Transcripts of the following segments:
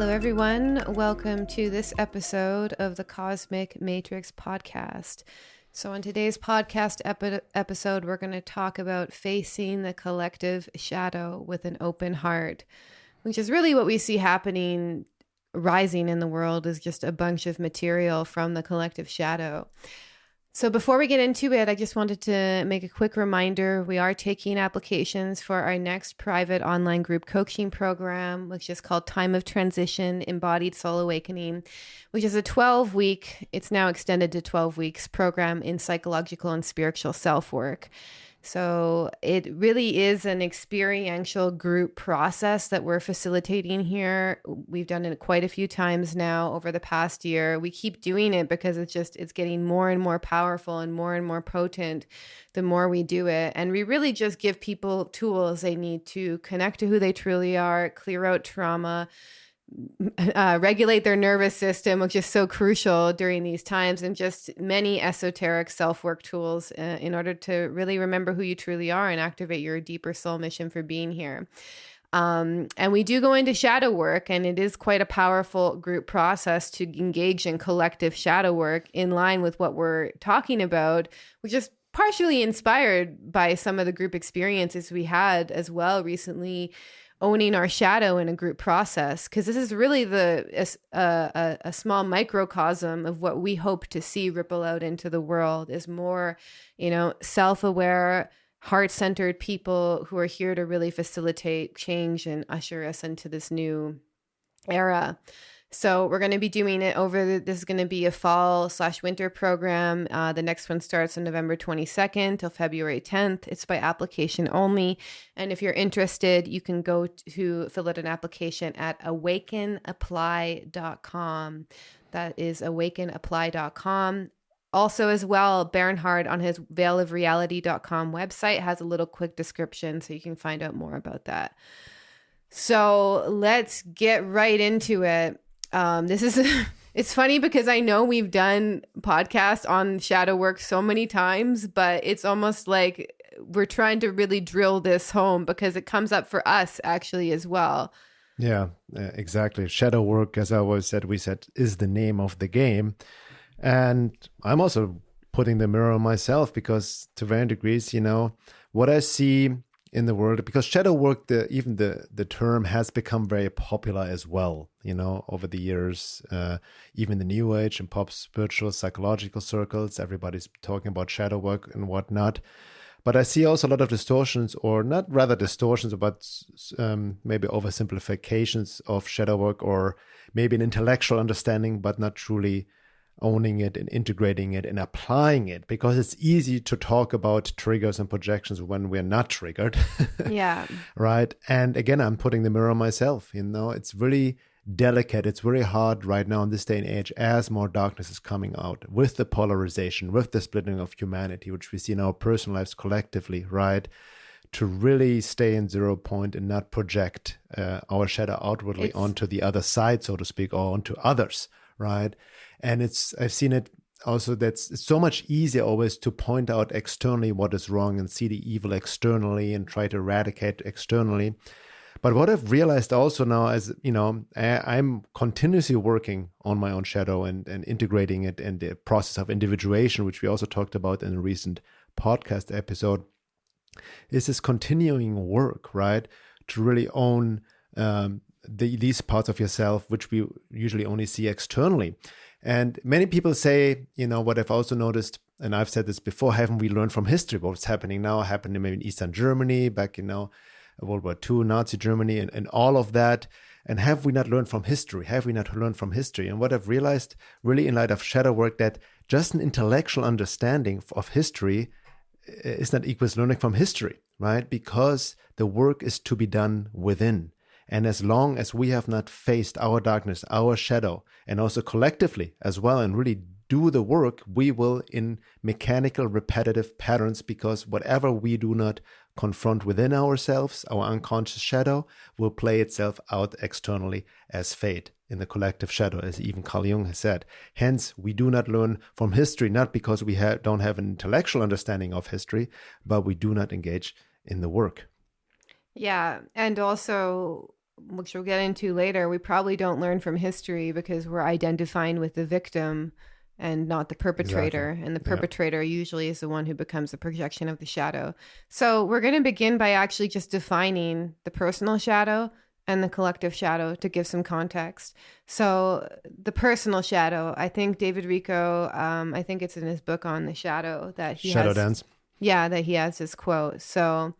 Hello, everyone. Welcome to this episode of the Cosmic Matrix podcast. So on today's podcast episode, we're going to talk about facing the collective shadow with an open heart, which is really what we see happening, rising in the world, is just a bunch of material from the collective shadow. So before we get into it, I just wanted to make a quick reminder. We are taking applications for our next private online group coaching program, which is called Time of Transition, Embodied Soul Awakening, which is a 12-week, it's now extended to 12 weeks program in psychological and spiritual self-work. So it really is an experiential group process that we're facilitating here. We've done it quite a few times now over the past year. We keep doing it because it's getting more and more powerful and more potent the more we do it. And we really just give people tools they need to connect to who they truly are, clear out trauma, regulate their nervous system, which is so crucial during these times, and just many esoteric self-work tools in order to really remember who you truly are and activate your deeper soul mission for being here. And we do go into shadow work, and it is quite a powerful group process to engage in collective shadow work in line with what we're talking about, which is partially inspired by some of the group experiences we had as well recently, owning our shadow in a group process, because this is really a small microcosm of what we hope to see ripple out into the world, is more, self-aware, heart-centered people who are here to really facilitate change and usher us into this new era. So we're going to be doing it this is going to be a fall/winter program. The next one starts on November 22nd till February 10th. It's by application only. And if you're interested, you can go to fill out an application at awakenapply.com. That is awakenapply.com. Also as well, Bernhard on his veilofreality.com website has a little quick description so you can find out more about that. So let's get right into it. It's funny because I know we've done podcasts on shadow work so many times, but it's almost like we're trying to really drill this home because it comes up for us actually as well. Yeah, exactly. Shadow work, as I always said, is the name of the game. And I'm also putting the mirror on myself because to varying degrees, what I see in the world, because shadow work, even the term has become very popular as well, over the years, even the new age and pop spiritual psychological circles, everybody's talking about shadow work and whatnot. But I see also a lot of distortions, or not rather distortions, but maybe oversimplifications of shadow work, or maybe an intellectual understanding, but not truly owning it and integrating it and applying it, because it's easy to talk about triggers and projections when we're not triggered. Yeah. Right. And again, I'm putting the mirror on myself. It's really delicate. It's very hard right now in this day and age, as more darkness is coming out with the polarization, with the splitting of humanity, which we see in our personal lives collectively, right? To really stay in 0 point and not project our shadow outwardly onto the other side, so to speak, or onto others. Right. And I've seen it also it's so much easier always to point out externally what is wrong and see the evil externally and try to eradicate externally. But what I've realized also now is, I'm continuously working on my own shadow and integrating it in the process of individuation, which we also talked about in a recent podcast episode, is this continuing work, right? To really own these parts of yourself, which we usually only see externally. And many people say, what I've also noticed, and I've said this before, haven't we learned from history? What's happening now happened maybe in Eastern Germany, back in World War II, Nazi Germany, and all of that. And have we not learned from history? Have we not learned from history? And what I've realized really in light of shadow work, that just an intellectual understanding of history is not equals learning from history, right? Because the work is to be done within. And as long as we have not faced our darkness, our shadow, and also collectively as well, and really do the work, we will in mechanical, repetitive patterns, because whatever we do not confront within ourselves, our unconscious shadow, will play itself out externally as fate in the collective shadow, as even Carl Jung has said. Hence, we do not learn from history, not because we don't have an intellectual understanding of history, but we do not engage in the work. Yeah. And also which we'll get into later, we probably don't learn from history because we're identifying with the victim and not the perpetrator. Exactly. And the perpetrator usually is the one who becomes a projection of the shadow. So we're going to begin by actually just defining the personal shadow and the collective shadow to give some context. So the personal shadow, I think David Rico, I think it's in his book on the shadow that he Shadow Dance. Yeah, that he has this quote. So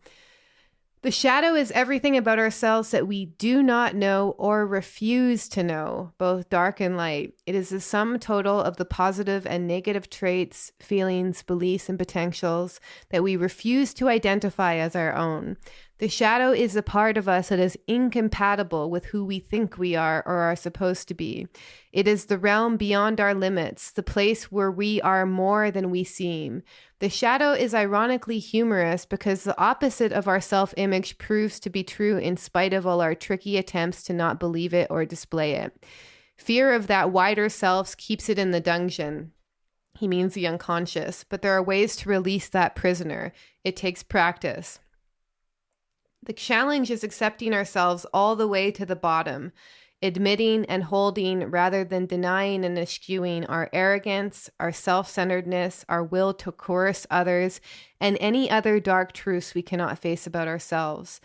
the shadow is everything about ourselves that we do not know or refuse to know, both dark and light. It is the sum total of the positive and negative traits, feelings, beliefs, and potentials that we refuse to identify as our own. The shadow is a part of us that is incompatible with who we think we are or are supposed to be. It is the realm beyond our limits, the place where we are more than we seem. The shadow is ironically humorous because the opposite of our self-image proves to be true in spite of all our tricky attempts to not believe it or display it. Fear of that wider self keeps it in the dungeon. He means the unconscious, but there are ways to release that prisoner. It takes practice. The challenge is accepting ourselves all the way to the bottom, admitting and holding rather than denying and eschewing our arrogance, our self-centeredness, our will to coerce others, and any other dark truths we cannot face about ourselves.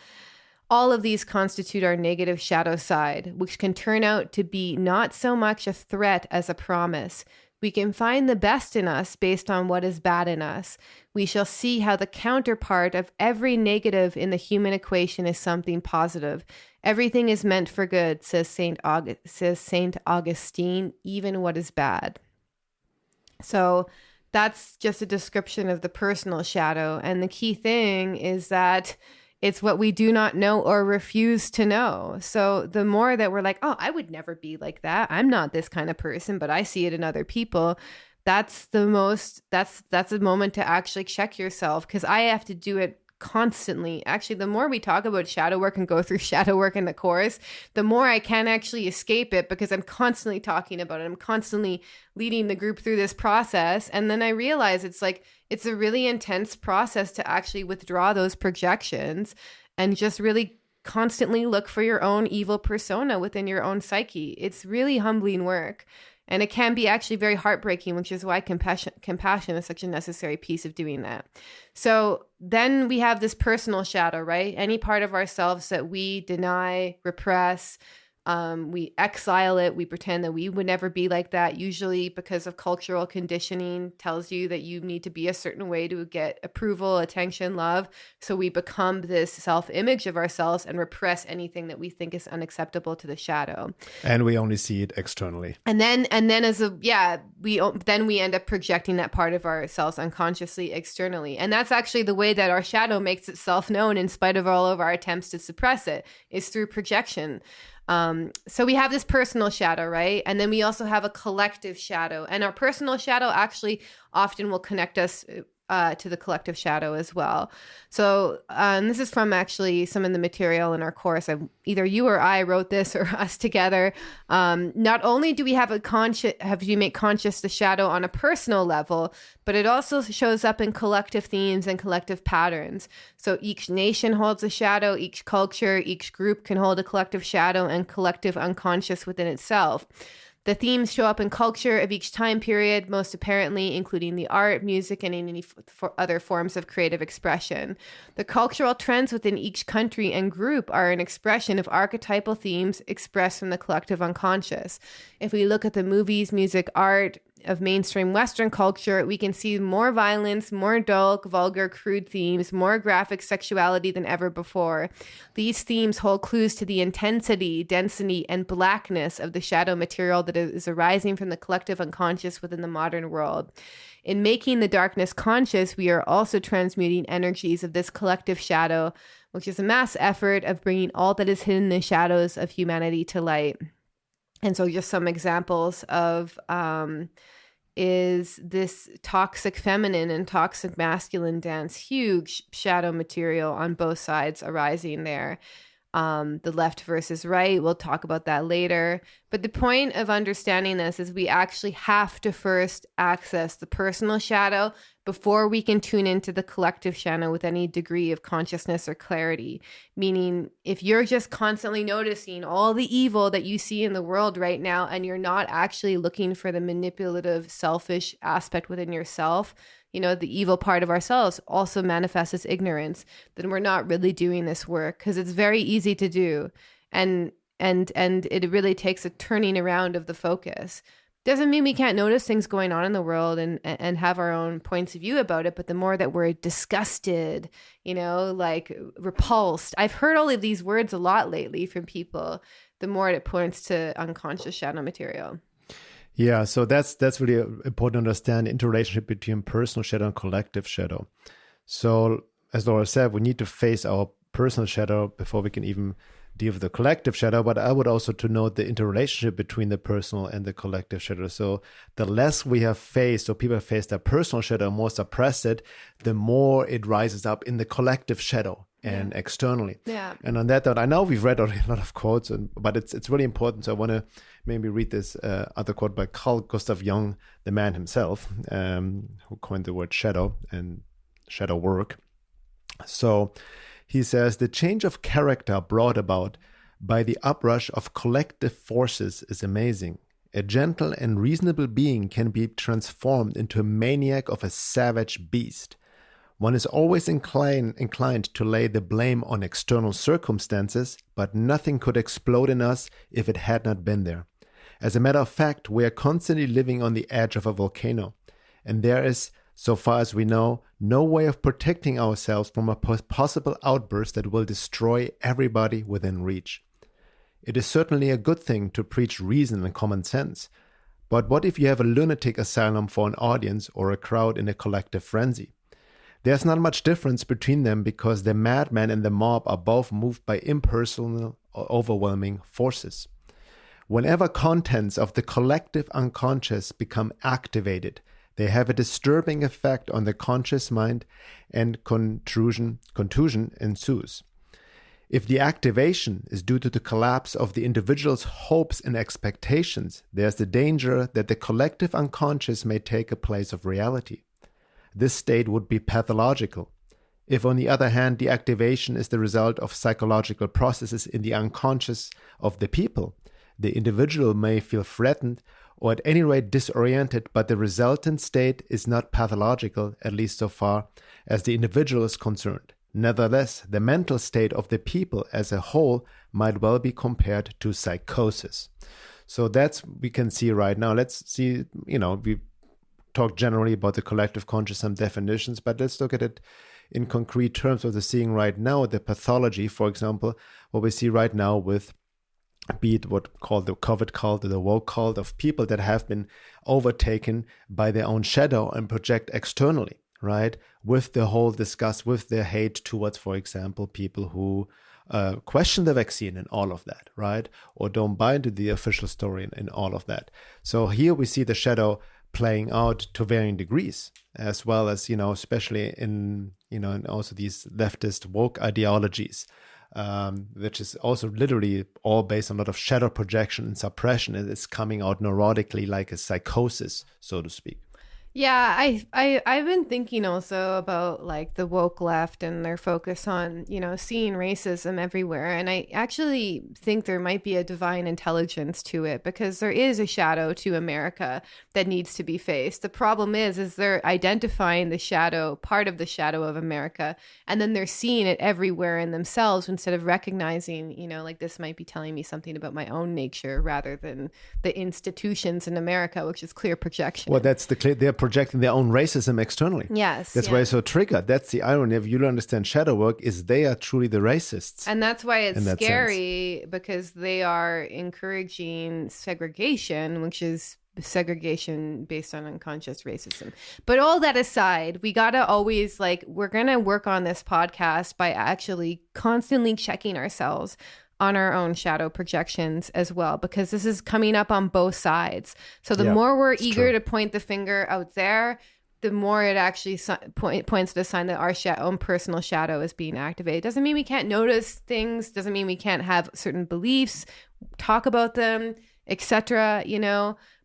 All of these constitute our negative shadow side, which can turn out to be not so much a threat as a promise. We can find the best in us based on what is bad in us. We shall see how the counterpart of every negative in the human equation is something positive. Everything is meant for good, says Saint Augustine, even what is bad. So that's just a description of the personal shadow. And the key thing is that it's what we do not know or refuse to know. So the more that we're like, oh, I would never be like that. I'm not this kind of person, but I see it in other people. That's a moment to actually check yourself, because I have to do it constantly. Actually, the more we talk about shadow work and go through shadow work in the course, the more I can actually escape it, because I'm constantly talking about it. I'm constantly leading the group through this process. And then I realize it's a really intense process to actually withdraw those projections and just really constantly look for your own evil persona within your own psyche. It's really humbling work. And it can be actually very heartbreaking, which is why compassion is such a necessary piece of doing that. So then we have this personal shadow, right? Any part of ourselves that we deny, repress, we exile it. We pretend that we would never be like that, usually because of cultural conditioning tells you that you need to be a certain way to get approval, attention, love. So we become this self-image of ourselves and repress anything that we think is unacceptable to the shadow. And we only see it externally. And then we end up projecting that part of ourselves unconsciously externally. And that's actually the way that our shadow makes itself known, in spite of all of our attempts to suppress it, is through projection. So we have this personal shadow, right? And then we also have a collective shadow, and our personal shadow actually often will connect us to the collective shadow as well. So this is from actually some of the material in our course. Either you or I wrote this, or us together. Not only do we have you make conscious the shadow on a personal level, but it also shows up in collective themes and collective patterns. So each nation holds a shadow, each culture, each group can hold a collective shadow and collective unconscious within itself. The themes show up in culture of each time period, most apparently including the art, music, and any other forms of creative expression. The cultural trends within each country and group are an expression of archetypal themes expressed from the collective unconscious. If we look at the movies, music, art of mainstream Western culture, we can see more violence, more dull, vulgar, crude themes, more graphic sexuality than ever before. These themes hold clues to the intensity, density, and blackness of the shadow material that is arising from the collective unconscious within the modern world. In making the darkness conscious, we are also transmuting energies of this collective shadow, which is a mass effort of bringing all that is hidden in the shadows of humanity to light. And so just some examples of is this toxic feminine and toxic masculine dance, huge shadow material on both sides arising there. the left versus right. We'll talk about that later. But the point of understanding this is we actually have to first access the personal shadow before we can tune into the collective shadow with any degree of consciousness or clarity. Meaning, if you're just constantly noticing all the evil that you see in the world right now, and you're not actually looking for the manipulative, selfish aspect within yourself, the evil part of ourselves also manifests as ignorance, then we're not really doing this work, because it's very easy to do. And it really takes a turning around of the focus. Doesn't mean we can't notice things going on in the world and have our own points of view about it. But the more that we're disgusted, like repulsed, I've heard all of these words a lot lately from people, the more it points to unconscious shadow material. Yeah, so that's really important to understand the interrelationship between personal shadow and collective shadow. So as Laura said, we need to face our personal shadow before we can even deal with the collective shadow. But I would also to note the interrelationship between the personal and the collective shadow. So the less we have faced, or people have faced their personal shadow, more suppressed it, the more it rises up in the collective shadow and externally. Yeah. And on that note, I know we've read already a lot of quotes, but it's really important. So I want to maybe read this other quote by Carl Gustav Jung, the man himself, who coined the word shadow and shadow work. So he says, the change of character brought about by the uprush of collective forces is amazing. A gentle and reasonable being can be transformed into a maniac of a savage beast. One is always inclined to lay the blame on external circumstances, but nothing could explode in us if it had not been there. As a matter of fact, we are constantly living on the edge of a volcano, and there is, so far as we know, no way of protecting ourselves from a possible outburst that will destroy everybody within reach. It is certainly a good thing to preach reason and common sense, but what if you have a lunatic asylum for an audience or a crowd in a collective frenzy? There's not much difference between them, because the madman and the mob are both moved by impersonal or overwhelming forces. Whenever contents of the collective unconscious become activated, they have a disturbing effect on the conscious mind, and contusion ensues. If the activation is due to the collapse of the individual's hopes and expectations, there's the danger that the collective unconscious may take a place of reality. This state would be pathological. If, on the other hand, the activation is the result of psychological processes in the unconscious of the people, the individual may feel threatened or at any rate disoriented, but the resultant state is not pathological, at least so far as the individual is concerned. Nevertheless, the mental state of the people as a whole might well be compared to psychosis. So that's we can see right now. Let's see, we talk generally about the collective conscious, some definitions, but let's look at it in concrete terms. What we're seeing right now, the pathology, for example, what we see right now with, be it what called the COVID cult or the woke cult, of people that have been overtaken by their own shadow and project externally, right? With the whole disgust, with their hate towards, for example, people who question the vaccine and all of that, right? Or don't buy into the official story and all of that. So here we see the shadow playing out to varying degrees, as well as, especially in, and also these leftist woke ideologies, which is also literally all based on a lot of shadow projection and suppression. It's coming out neurotically like a psychosis, so to speak. Yeah, I've been thinking also about like the woke left and their focus on, seeing racism everywhere. And I actually think there might be a divine intelligence to it, because there is a shadow to America that needs to be faced. The problem is they're identifying the shadow, part of the shadow of America, and then they're seeing it everywhere in themselves instead of recognizing, like this might be telling me something about my own nature rather than the institutions in America, which is clear projection. Well, that's they're projecting their own racism externally. Yes. That's why it's so triggered. That's the irony. If you don't understand shadow work, is they are truly the racists. And that's why it's scary, because they are encouraging segregation, which is segregation based on unconscious racism. But all that aside, we got to always we're going to work on this podcast by actually constantly checking ourselves on our own shadow projections as well, because this is coming up on both sides. So the more we're eager to point the finger out there, the more it actually points to a sign that our own personal shadow is being activated. Doesn't mean we can't notice things. Doesn't mean we can't have certain beliefs, talk about them, etc.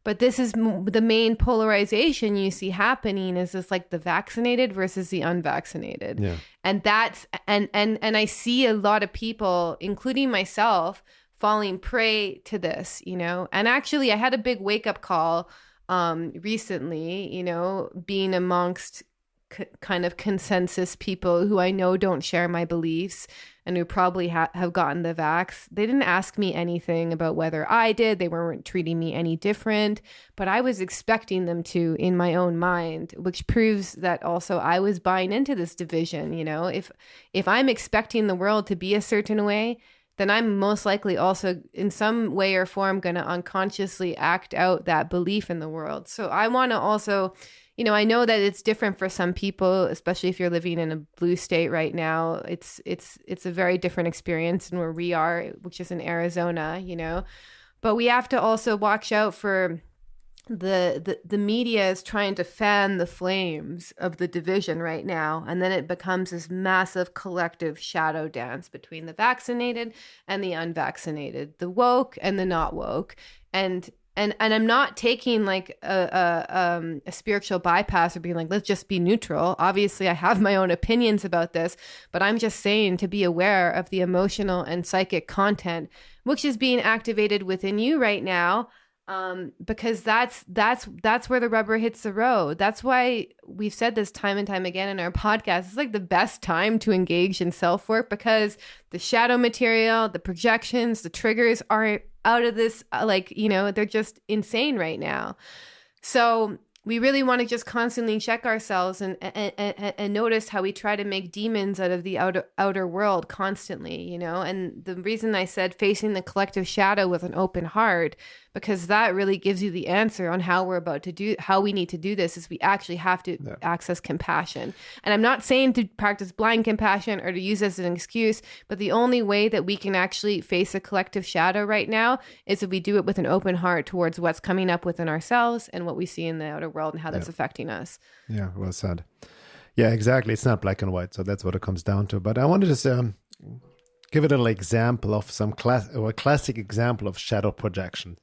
But this is the main polarization you see happening is this like the vaccinated versus the unvaccinated. Yeah. And that's, and I see a lot of people, including myself, falling prey to this, and actually I had a big wake up call recently, being amongst kind of consensus people who I know don't share my beliefs and who probably have gotten the vax. They didn't ask me anything about whether I did. They weren't treating me any different, but I was expecting them to in my own mind, which proves that also I was buying into this division. If I'm expecting the world to be a certain way, then I'm most likely also in some way or form going to unconsciously act out that belief in the world. So I want to also, I know that it's different for some people, especially if you're living in a blue state right now. It's a very different experience than where we are, which is in Arizona, but we have to also watch out for the media is trying to fan the flames of the division right now, and then it becomes this massive collective shadow dance between the vaccinated and the unvaccinated, the woke and the not woke. And I'm not taking like a spiritual bypass or being like, let's just be neutral. Obviously, I have my own opinions about this, but I'm just saying to be aware of the emotional and psychic content which is being activated within you right now. Because that's where the rubber hits the road. That's why we've said this time and time again in our podcast. It's like the best time to engage in self-work because the shadow material, the projections, the triggers are out of this, they're just insane right now. So we really want to just constantly check ourselves and notice how we try to make demons out of the outer world constantly, and the reason I said facing the collective shadow with an open heart, because that really gives you the answer on how how we need to do this is we actually have to access compassion. And I'm not saying to practice blind compassion or to use as an excuse, but the only way that we can actually face a collective shadow right now is if we do it with an open heart towards what's coming up within ourselves and what we see in the outer world and how that's affecting us. Yeah, well said. Yeah, exactly. It's not black and white. So that's what it comes down to. But I wanted to give it a little example of a classic example of shadow projection.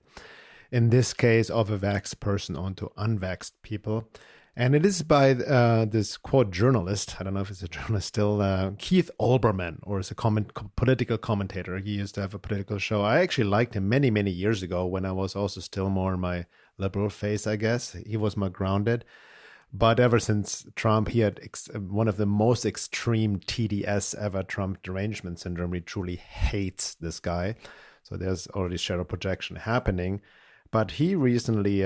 In this case, of a vaxxed person onto unvaxxed people. And it is by this quote journalist. I don't know if it's a journalist still, Keith Olbermann, or is a political commentator. He used to have a political show. I actually liked him many, many years ago when I was also still more in my liberal phase, I guess. He was more grounded. But ever since Trump, he had one of the most extreme TDS ever, Trump derangement syndrome. He truly hates this guy. So there's already shadow projection happening. But he recently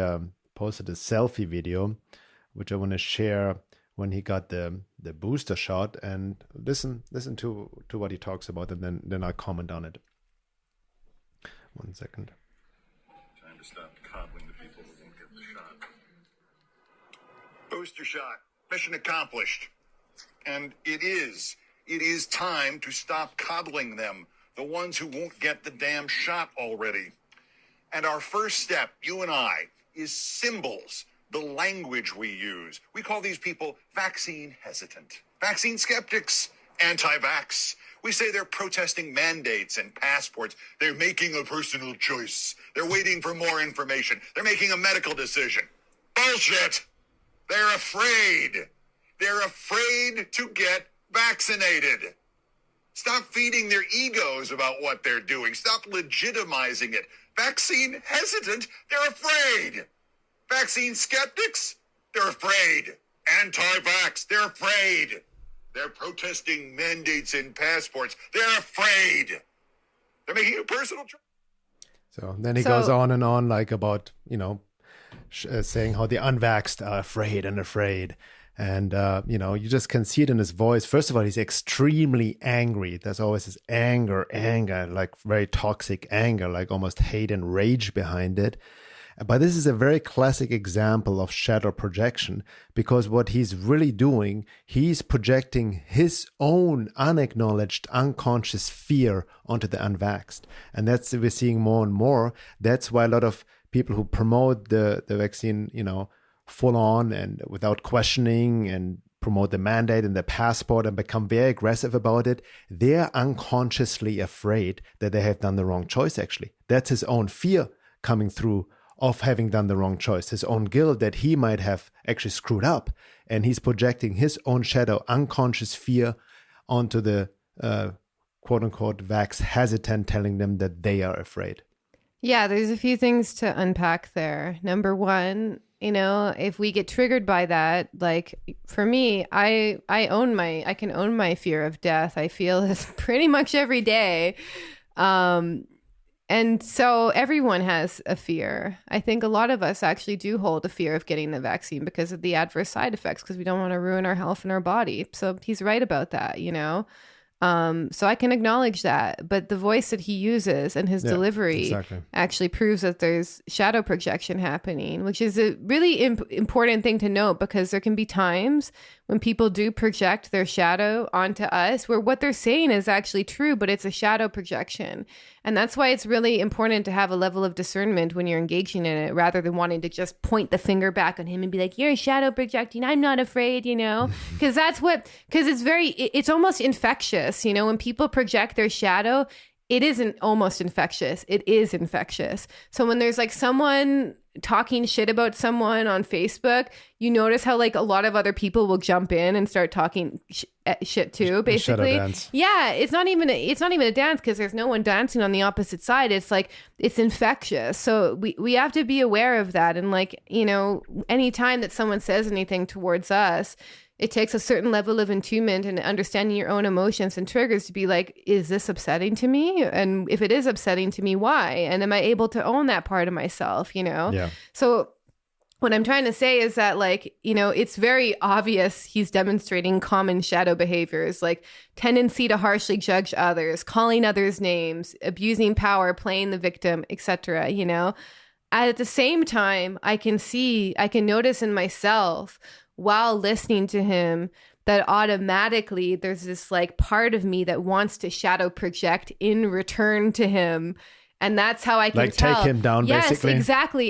posted a selfie video, which I want to share when he got the booster shot, and listen to what he talks about, and then I'll comment on it. 1 second. Time to stop coddling the people who won't get the shot. Booster shot. Mission accomplished. And it is time to stop coddling them, the ones who won't get the damn shot already. And our first step, you and I, is symbols, the language we use. We call these people vaccine hesitant, vaccine skeptics, anti-vax. We say they're protesting mandates and passports. They're making a personal choice. They're waiting for more information. They're making a medical decision. Bullshit! They're afraid. They're afraid to get vaccinated. Stop feeding their egos about what they're doing. Stop legitimizing it. Vaccine hesitant, they're afraid. Vaccine skeptics, they're afraid. Anti-vax, they're afraid. They're protesting mandates and passports. They're afraid. They're making a personal choice. So then he goes on and on, like about, saying how the unvaxxed are afraid. And, you just can see it in his voice. First of all, he's extremely angry. There's always this anger, like very toxic anger, like almost hate and rage behind it. But this is a very classic example of shadow projection, because what he's really doing, he's projecting his own unacknowledged, unconscious fear onto the unvaxxed. And that's we're seeing more and more. That's why a lot of people who promote the vaccine, full on and without questioning and promote the mandate and the passport and become very aggressive about it, they're unconsciously afraid that they have done the wrong choice, actually. That's his own fear coming through of having done the wrong choice, his own guilt that he might have actually screwed up. And he's projecting his own shadow, unconscious fear onto the quote unquote vax hesitant, telling them that they are afraid. Yeah, there's a few things to unpack there. Number one, if we get triggered by that, like for me, I can own my fear of death. I feel this pretty much every day. And so everyone has a fear. I think a lot of us actually do hold a fear of getting the vaccine because of the adverse side effects, because we don't want to ruin our health and our body. So he's right about that, So I can acknowledge that, but the voice that he uses and his delivery actually proves that there's shadow projection happening, which is a really important thing to note, because there can be times when people do project their shadow onto us where what they're saying is actually true, but it's a shadow projection. And that's why it's really important to have a level of discernment when you're engaging in it, rather than wanting to just point the finger back on him and be like, you're shadow projecting, I'm not afraid, because it's almost infectious, when people project their shadow, it isn't almost infectious, it is infectious. So when there's like someone talking shit about someone on Facebook, you notice how like a lot of other people will jump in and start talking shit too, basically. Yeah, it's not even a dance, because there's no one dancing on the opposite side. It's like, it's infectious. So we have to be aware of that. And like, anytime that someone says anything towards us, it takes a certain level of attunement and understanding your own emotions and triggers to be like, is this upsetting to me? And if it is upsetting to me, why? And am I able to own that part of myself, Yeah. So what I'm trying to say is that, like, it's very obvious he's demonstrating common shadow behaviors, like tendency to harshly judge others, calling others names, abusing power, playing the victim, etc. At the same time, I can notice in myself while listening to him that automatically there's this like part of me that wants to shadow project in return to him. And that's how I can tell. Take him down, basically. Yes,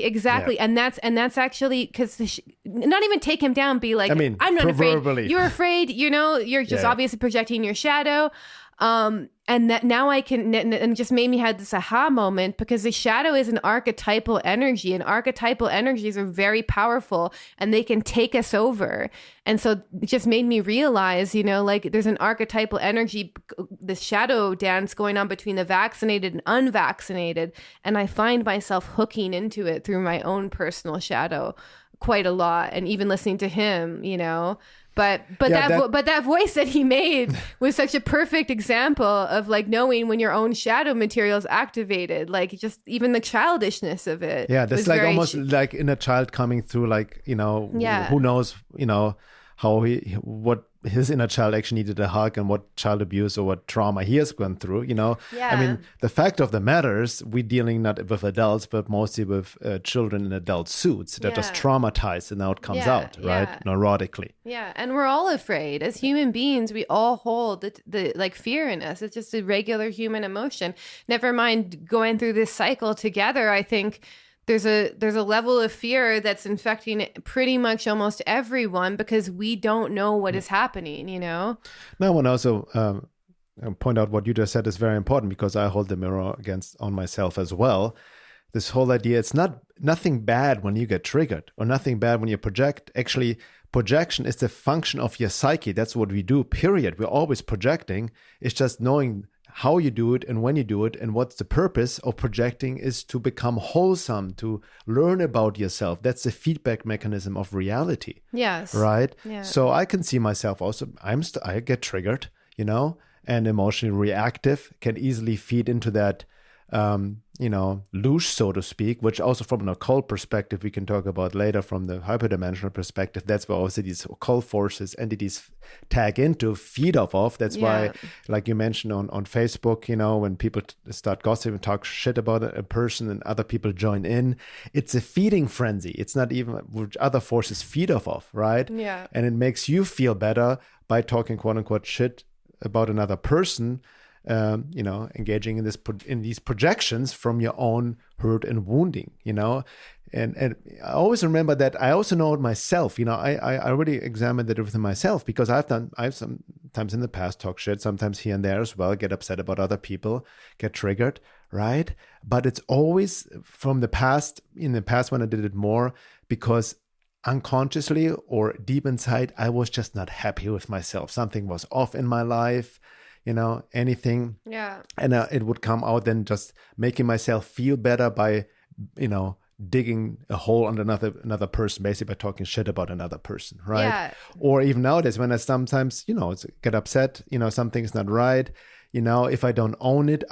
exactly. Yeah. And that's actually, because not even take him down, be like, I'm not afraid. You're afraid, you're just obviously projecting your shadow. And that now I can, and just made me have this aha moment, because the shadow is an archetypal energy, and archetypal energies are very powerful and they can take us over. And so it just made me realize, like there's an archetypal energy, the shadow dance going on between the vaccinated and unvaccinated. And I find myself hooking into it through my own personal shadow quite a lot. And even listening to him, But that voice that he made was such a perfect example of like knowing when your own shadow material is activated, like just even the childishness of it. Yeah, that's like almost like inner child coming through, like, who knows, what his inner child actually needed a hug, and what child abuse or what trauma he has gone through, Yeah. I mean, the fact of the matter is we're dealing not with adults, but mostly with children in adult suits that are just traumatized, and now it comes out, right? Neurotically. Yeah. And we're all afraid. As human beings, we all hold the like fear in us. It's just a regular human emotion. Never mind going through this cycle together. I think there's a level of fear that's infecting pretty much almost everyone, because we don't know what is happening, Now, I want to also point out what you just said is very important, because I hold the mirror on myself as well. This whole idea, it's nothing bad when you get triggered, or nothing bad when you project. Actually, projection is the function of your psyche. That's what we do, period. We're always projecting. It's just knowing how you do it and when you do it, and what's the purpose of projecting is to become wholesome, to learn about yourself. That's the feedback mechanism of reality. Yes. Right? Yeah. So I can see myself also, I get triggered, and emotionally reactive, can easily feed into that, louche, so to speak, which also from an occult perspective, we can talk about later from the hyperdimensional perspective. That's where also these occult forces, entities tag into, feed off of. That's why, like you mentioned on Facebook, when people start gossiping and talk shit about a person and other people join in, it's a feeding frenzy. It's not even which other forces feed off of, right? Yeah. And it makes you feel better by talking quote unquote shit about another person, engaging in these projections from your own hurt and wounding. And I always remember that. I also know it myself. I really examined it within myself, because I've sometimes in the past talk shit, sometimes here and there as well, get upset about other people, get triggered, right? But it's always from the past, in the past when I did it more, because unconsciously or deep inside, I was just not happy with myself. Something was off in my life, anything. Yeah. And it would come out then just making myself feel better by, digging a hole on another person, basically by talking shit about another person, right? Yeah. Or even nowadays when I sometimes, get upset, something's not right, if I don't own it,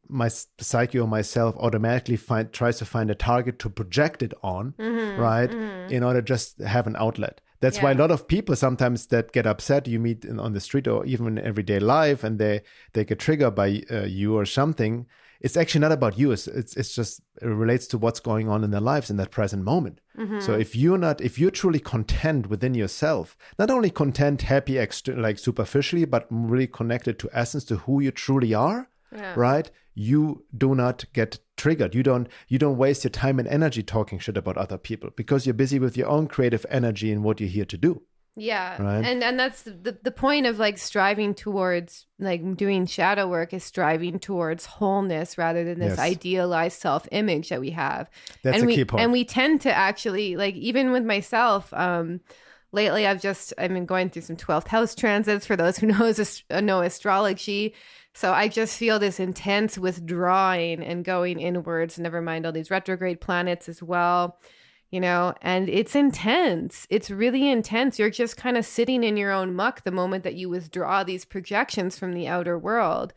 my psyche or myself automatically tries to find a target to project it on, right? In order to just have an outlet. That's why a lot of people sometimes that get upset, you meet on the street or even in everyday life, and they get triggered by you or something. It's actually not about you. It's just, it relates to what's going on in their lives in that present moment. So if you're truly content within yourself, not only content, happy, like superficially, but really connected to essence, to who you truly are, right? You do not get triggered. You don't waste your time and energy talking shit about other people, because you're busy with your own creative energy and what you're here to do. Yeah. Right? And that's the point of like striving towards, like doing shadow work, is striving towards wholeness rather than this idealized self-image that we have. That's a key point. And we tend to actually, like, even with myself, lately I've been going through some 12th house transits for those who know astrology. So I just feel this intense withdrawing and going inwards, never mind all these retrograde planets as well. And it's intense. It's really intense. You're just kind of sitting in your own muck the moment that you withdraw these projections from the outer world.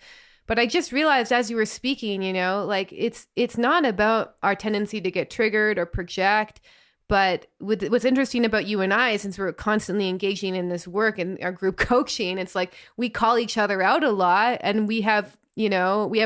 But I just realized as you were speaking, like it's not about our tendency to get triggered or project. But what's interesting about you and I, since we're constantly engaging in this work and our group coaching, it's like we call each other out a lot, and we have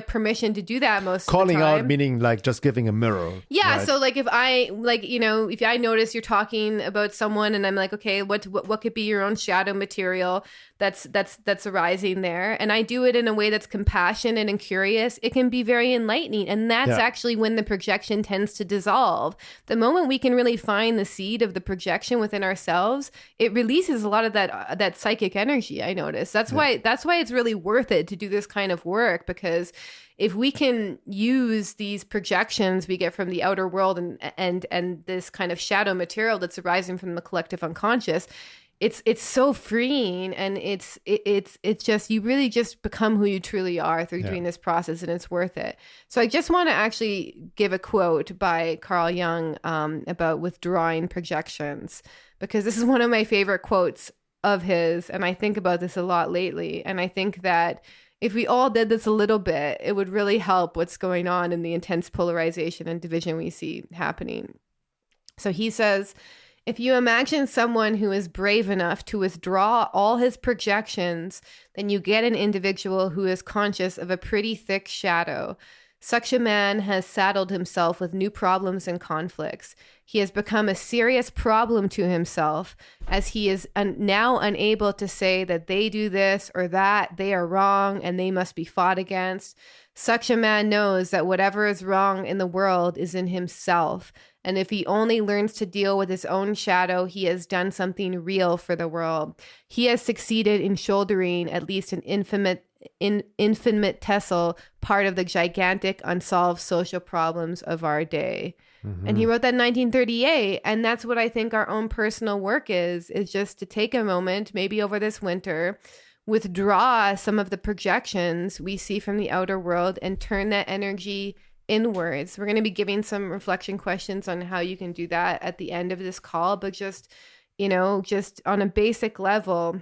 permission to do that most of the time. Calling out meaning like just giving a mirror. Yeah. Right? So like if I notice you're talking about someone and I'm like, okay, what could be your own shadow material that's arising there? And I do it in a way that's compassionate and curious. It can be very enlightening. And that's actually when the projection tends to dissolve. The moment we can really find the seed of the projection within ourselves, it releases a lot of that psychic energy, I notice. That's why it's really worth it to do this kind of work. Because if we can use these projections we get from the outer world and this kind of shadow material that's arising from the collective unconscious, it's so freeing, and it's just, you really just become who you truly are through doing this process, and it's worth it. So I just want to actually give a quote by Carl Jung about withdrawing projections, because this is one of my favorite quotes of his, and I think about this a lot lately, and I think that if we all did this a little bit, it would really help what's going on in the intense polarization and division we see happening. So he says, if you imagine someone who is brave enough to withdraw all his projections, then you get an individual who is conscious of a pretty thick shadow. Such a man has saddled himself with new problems and conflicts. He has become a serious problem to himself, as he is now unable to say that they do this or that, they are wrong and they must be fought against. Such a man knows that whatever is wrong in the world is in himself, and if he only learns to deal with his own shadow, he has done something real for the world. He has succeeded in shouldering at least an infinitesimal part of the gigantic unsolved social problems of our day. And he wrote that in 1938. And that's what I think our own personal work is just to take a moment, maybe over this winter, withdraw some of the projections we see from the outer world and turn that energy inwards. We're going to be giving some reflection questions on how you can do that at the end of this call, but just on a basic level,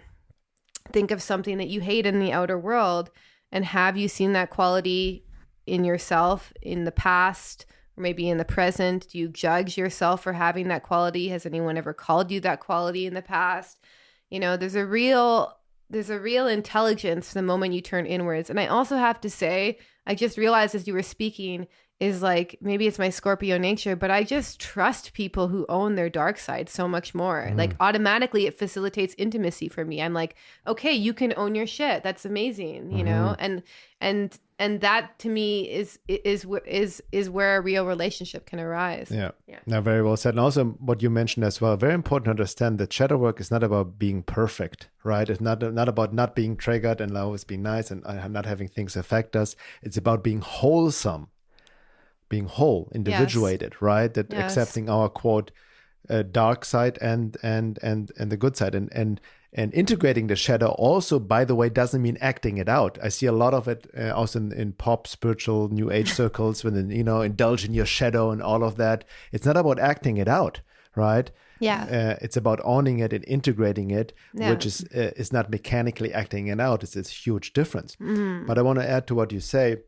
think of something that you hate in the outer world, and have you seen that quality in yourself in the past, or maybe in the present? Do you judge yourself for having that quality? Has anyone ever called you that quality in the past? There's a real intelligence the moment you turn inwards. And I also have to say, I just realized as you were speaking is like, maybe it's my Scorpio nature, but I just trust people who own their dark side so much more. Like automatically it facilitates intimacy for me. I'm like, okay, you can own your shit. That's amazing, you know? And that to me is where a real relationship can arise. Yeah. Now, very well said. And also what you mentioned as well, very important to understand that shadow work is not about being perfect, right? It's not about not being triggered and always being nice and not having things affect us. It's about being wholesome, being whole, individuated, right? That accepting our quote dark side and the good side, and integrating the shadow also, by the way, doesn't mean acting it out. I see a lot of it also in pop, spiritual, new age circles, when, you know, indulge in your shadow and all of that. It's not about acting it out, right? Yeah. It's about owning it and integrating it, which is not mechanically acting it out. It's a huge difference. But I want to add to what you say,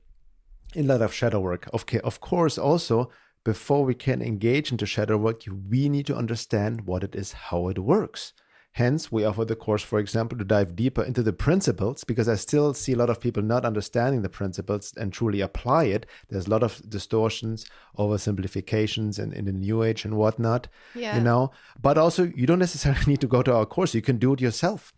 in light of shadow work. Okay, of course, also, before we can engage into shadow work, we need to understand what it is, how it works. Hence, we offer the course, for example, to dive deeper into the principles, because I still see a lot of people not understanding the principles and truly apply it. There's a lot of distortions, oversimplifications in the new age and whatnot, you know. But also, you don't necessarily need to go to our course. You can do it yourself.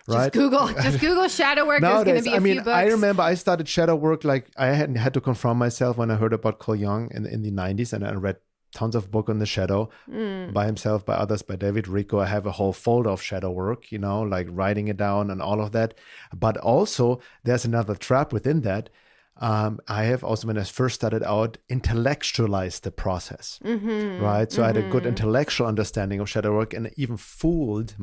Right? Just Google shadow work. There's going to be a few books. I remember I started shadow work, like I had to confront myself when I heard about Carl Jung in the 90s, and I read tons of books on the shadow by himself, by others, by David Rico. I have a whole folder of shadow work, you know, like writing it down and all of that. But also there's another trap within that. I have also, when I first started out, intellectualized the process, right? So I had a good intellectual understanding of shadow work, and even fooled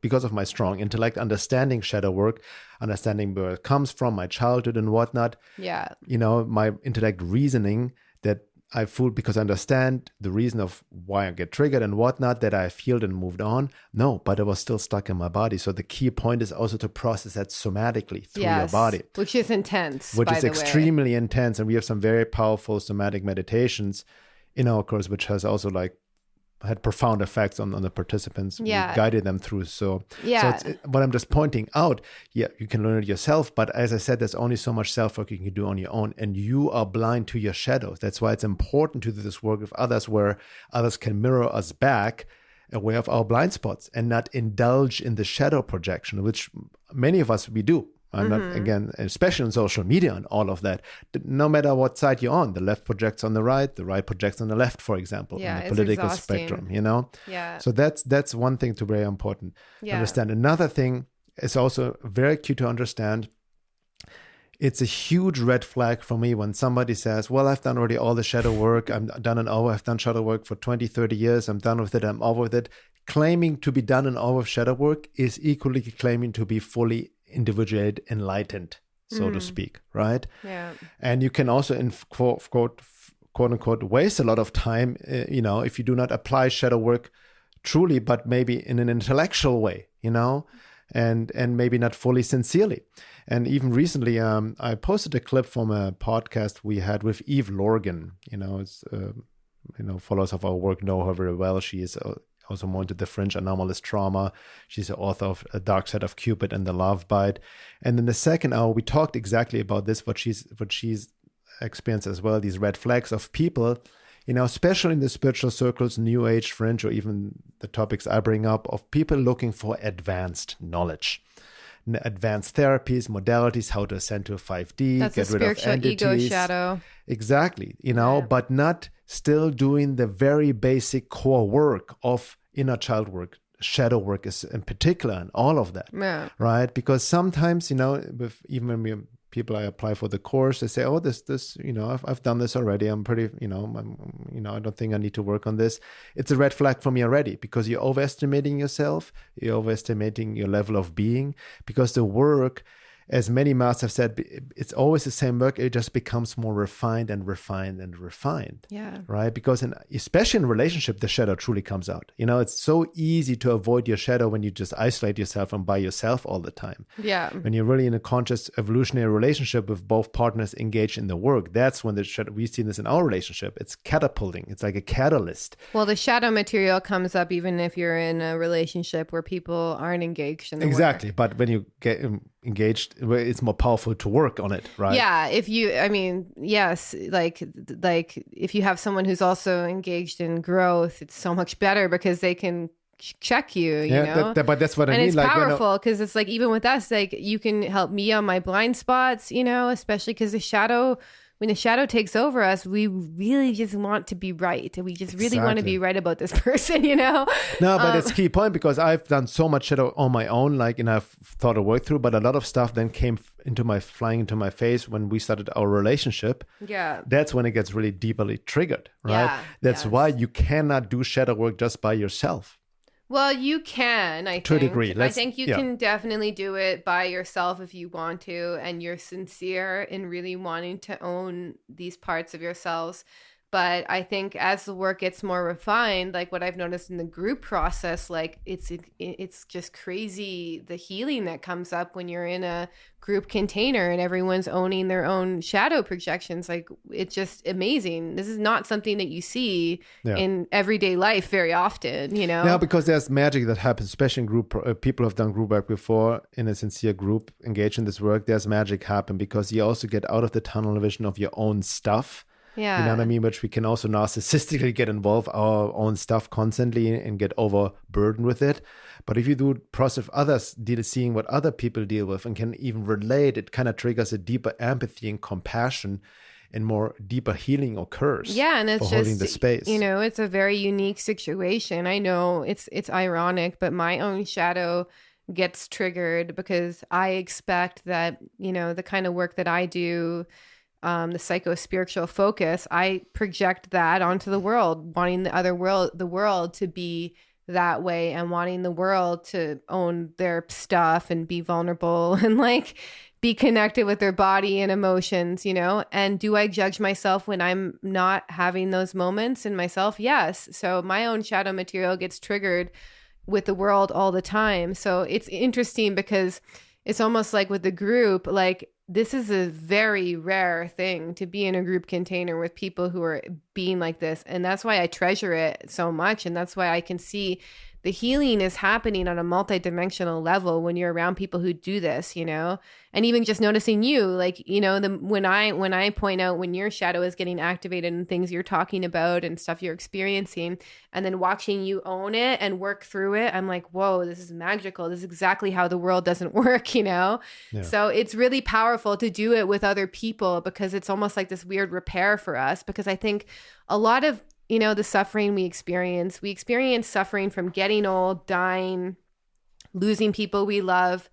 because of my strong intellect, understanding shadow work, understanding where it comes from, my childhood and whatnot. Yeah. You know, my intellect reasoning that I fooled because I understand the reason of why I get triggered and whatnot, that I feel and moved on. No, but it was still stuck in my body. So the key point is also to process that somatically through your body. Which is intense, which is extremely intense. And we have some very powerful somatic meditations in our course, which has also had profound effects on the participants. Yeah. We guided them through. So what I'm just pointing out, you can learn it yourself. But as I said, there's only so much self-work you can do on your own. And you are blind to your shadows. That's why it's important to do this work with others, where others can mirror us back, aware of our blind spots, and not indulge in the shadow projection, which many of us, we do. I'm not, again, especially on social media and all of that, no matter what side you're on, the left projects on the right projects on the left, for example, in the political spectrum, you know? Yeah. So that's one thing to very important understand. Another thing is also very key to understand. It's a huge red flag for me when somebody says, well, I've done already all the shadow work. I'm done and over. I've done shadow work for 20, 30 years. I'm done with it. I'm over with it. Claiming to be done and over with shadow work is equally claiming to be fully individuated, enlightened, so to speak, right? Yeah. And you can also, quote unquote, waste a lot of time, you know, if you do not apply shadow work truly, but maybe in an intellectual way, you know, and maybe not fully sincerely. And even recently, I posted a clip from a podcast we had with Eve Lorgan. You know, it's followers of our work know her very well. She is also more into the fringe anomalous trauma. She's the author of A Dark Side of Cupid and The Love Bite. And in the second hour, we talked exactly about this, what she's experienced as well, these red flags of people, you know, especially in the spiritual circles, new age, fringe, or even the topics I bring up, of people looking for advanced knowledge. Advanced therapies, modalities, how to ascend to 5D, that's get a rid of spiritual entities. ego shadow. Exactly, you know, but not still doing the very basic core work of inner child work, shadow work is in particular, and all of that, right? Because sometimes, you know, when people I apply for the course, they say, "Oh, this, you know, I've done this already. I'm pretty, you know, I don't think I need to work on this." It's a red flag for me already, because you're overestimating yourself, you're overestimating your level of being, because the work, as many masters have said, it's always the same work. It just becomes more refined and refined and refined. Yeah. Right? Because especially in relationship, the shadow truly comes out. You know, it's so easy to avoid your shadow when you just isolate yourself and by yourself all the time. Yeah. When you're really in a conscious evolutionary relationship with both partners engaged in the work, that's when the shadow, we've seen this in our relationship. It's catapulting. It's like a catalyst. Well, the shadow material comes up even if you're in a relationship where people aren't engaged in the Exactly. work. But when you engaged, it's more powerful to work on it, right? Yeah, yes, like if you have someone who's also engaged in growth, it's so much better because they can check you know. But that's what I mean. And it's like, powerful because it's like, even with us, like you can help me on my blind spots, especially because when the shadow takes over us, we really just want to be right. We just really want to be right about this person, No, but it's a key point, because I've done so much shadow on my own, like, and I've thought a work through, but a lot of stuff then came flying into my face when we started our relationship. Yeah. That's when it gets really deeply triggered, right? Yeah, That's why you cannot do shadow work just by yourself. Well, you can, I think. To a degree. I think you can definitely do it by yourself if you want to, and you're sincere in really wanting to own these parts of yourselves. But I think as the work gets more refined, like what I've noticed in the group process, like it's just crazy, the healing that comes up when you're in a group container and everyone's owning their own shadow projections. Like, it's just amazing. This is not something that you see in everyday life very often, No, because there's magic that happens, especially in group. People have done group work before, in a sincere group, engaged in this work. There's magic happen because you also get out of the tunnel vision of your own stuff. Yeah. You know what I mean? Which we can also narcissistically get involved our own stuff constantly and get overburdened with it. But if you do process of others, seeing what other people deal with and can even relate, it kind of triggers a deeper empathy and compassion, and more deeper healing occurs. Yeah, and it's just holding the space. It's a very unique situation. I know it's ironic, but my own shadow gets triggered because I expect that, the kind of work that I do, the psycho-spiritual focus, I project that onto the world, wanting the world to be that way, and wanting the world to own their stuff and be vulnerable and like be connected with their body and emotions, and do I judge myself when I'm not having those moments in myself? Yes. So my own shadow material gets triggered with the world all the time. So it's interesting because it's almost like with the group, like, this is a very rare thing to be in a group container with people who are being like this. And that's why I treasure it so much. And that's why I can see the healing is happening on a multidimensional level when you're around people who do this, and even just noticing you, like, when I point out when your shadow is getting activated and things you're talking about and stuff you're experiencing, and then watching you own it and work through it, I'm like, whoa, this is magical. This is exactly how the world doesn't work, Yeah. So it's really powerful to do it with other people, because it's almost like this weird repair for us, because I think a lot of the suffering we experience suffering from getting old, dying, losing people we love,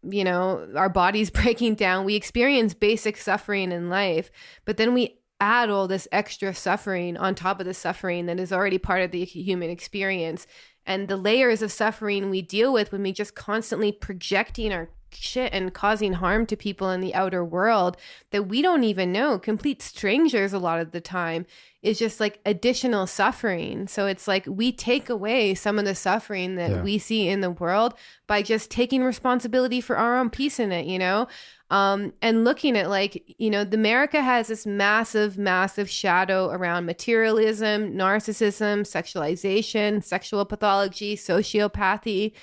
our bodies breaking down. We experience basic suffering in life, but then we add all this extra suffering on top of the suffering that is already part of the human experience. And the layers of suffering we deal with when we just constantly projecting our shit and causing harm to people in the outer world that we don't even know, complete strangers a lot of the time, is just like additional suffering. So it's like we take away some of the suffering that we see in the world by just taking responsibility for our own piece in it, and looking at, like, America has this massive shadow around materialism, narcissism, sexualization, sexual pathology, sociopathy.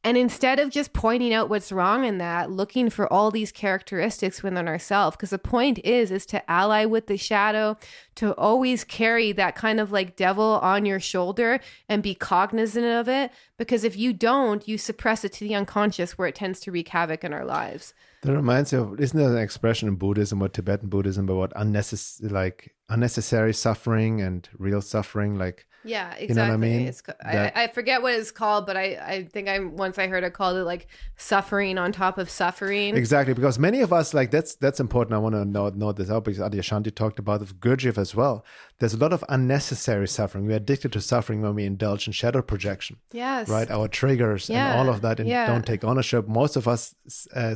And instead of just pointing out what's wrong in that, looking for all these characteristics within ourselves, because the point is to ally with the shadow, to always carry that kind of like devil on your shoulder and be cognizant of it. Because if you don't, you suppress it to the unconscious, where it tends to wreak havoc in our lives. That reminds me of, isn't there an expression in Buddhism or Tibetan Buddhism about unnecessary suffering and real suffering? Like, yeah, exactly. You know what I mean? I forget what it's called, but I think I heard it called it like suffering on top of suffering. Exactly, because many of us, like, that's important. I want to note this out because Adyashanti talked about it, Gurdjieff as well. There's a lot of unnecessary suffering. We're addicted to suffering when we indulge in shadow projection. Yes. Right? Our triggers and all of that, and don't take ownership. Most of us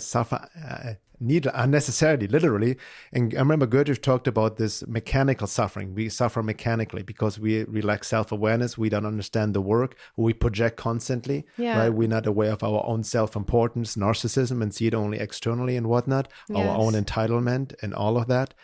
suffer unnecessarily, literally. And I remember Gurdjieff talked about this mechanical suffering. We suffer mechanically because we lack self-awareness. We don't understand the work. We project constantly. Yeah. Right? We're not aware of our own self-importance, narcissism, and see it only externally and whatnot. Yes. Our own entitlement and all of that.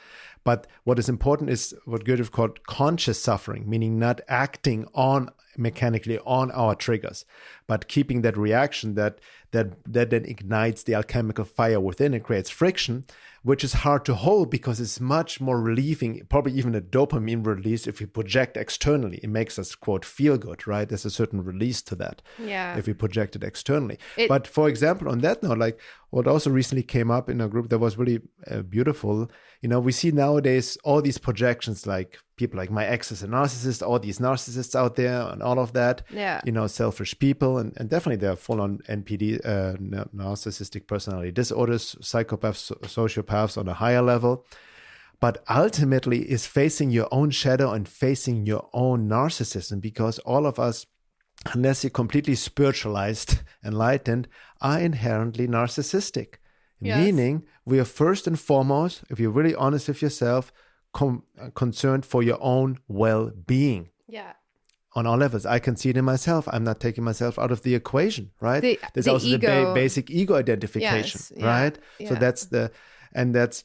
But what is important is what Goethe called conscious suffering, meaning not acting on mechanically on our triggers, but keeping that reaction that then ignites the alchemical fire within and creates friction, which is hard to hold because it's much more relieving, probably even a dopamine release if we project externally. It makes us, quote, feel good, right? There's a certain release to that if we project it externally. But for example, on that note, like what also recently came up in a group that was really beautiful, we see nowadays all these projections, like people like my ex is a narcissist, all these narcissists out there and all of that, selfish people. And definitely they're full on NPD, narcissistic personality disorders, psychopaths, sociopaths on a higher level. But ultimately is facing your own shadow and facing your own narcissism, because all of us, unless you're completely spiritualized, enlightened, are inherently narcissistic. Yes. Meaning we are first and foremost, if you're really honest with yourself, concerned for your own well-being. Yeah. On all levels. I can see it in myself. I'm not taking myself out of the equation, right? There's also ego. The basic ego identification, right? Yeah. So that's yes,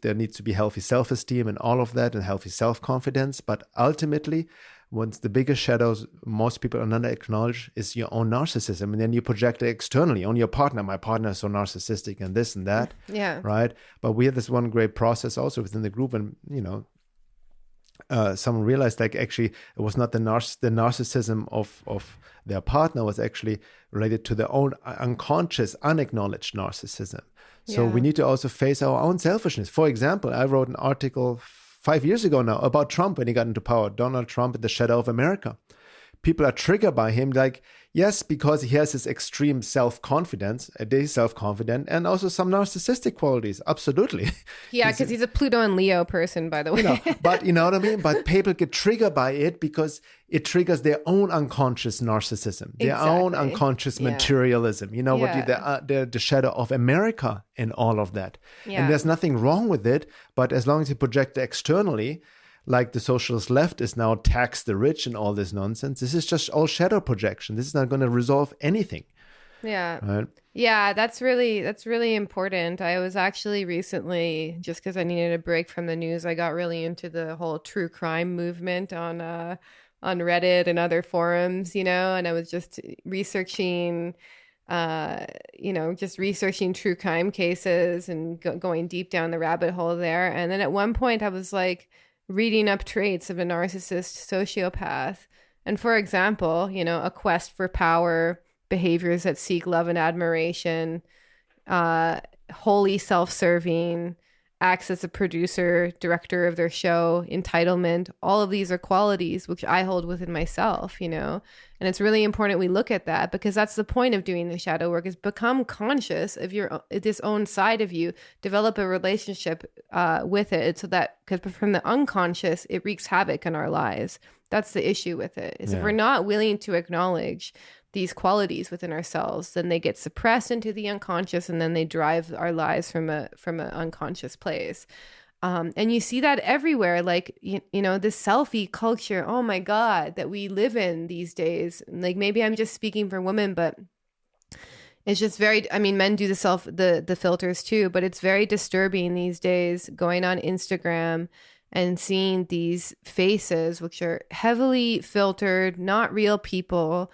there needs to be healthy self-esteem and all of that and healthy self-confidence. But ultimately, once the biggest shadows most people are not acknowledge is your own narcissism. And then you project it externally on your partner. My partner is so narcissistic and this and that. Yeah. Right. But we had this one great process also within the group, and, someone realized like actually it was not the narcissism of their partner was actually related to their own unconscious, unacknowledged narcissism. So we need to also face our own selfishness. For example, I wrote an article 5 years ago now about Trump when he got into power, Donald Trump in the shadow of America. People are triggered by him, like, yes, because he has this extreme self-confidence, self-confident, and also some narcissistic qualities. Absolutely. Yeah, because he's a Pluto and Leo person, by the way. But you know what I mean? But people get triggered by it because it triggers their own unconscious narcissism, their own unconscious materialism. The shadow of America and all of that. Yeah. And there's nothing wrong with it, but as long as you project it externally, like the socialist left is now tax the rich and all this nonsense. This is just all shadow projection. This is not going to resolve anything. Yeah. Right? Yeah, that's really important. I was actually recently, just because I needed a break from the news, I got really into the whole true crime movement on Reddit and other forums, and I was just researching true crime cases and going deep down the rabbit hole there. And then at one point I was like, reading up traits of a narcissist sociopath. And for example, a quest for power, behaviors that seek love and admiration, wholly self-serving, acts as a producer, director of their show, entitlement. All of these are qualities which I hold within myself, and it's really important we look at that, because that's the point of doing the shadow work, is become conscious of this own side of you, develop a relationship with it, so that, because from the unconscious, it wreaks havoc in our lives. That's the issue with it, is if we're not willing to acknowledge these qualities within ourselves, then they get suppressed into the unconscious, and then they drive our lives from an unconscious place. And you see that everywhere, like, this selfie culture, oh my God, that we live in these days. Like, maybe I'm just speaking for women, but it's just men do the filters too, but it's very disturbing these days, going on Instagram and seeing these faces, which are heavily filtered, not real people,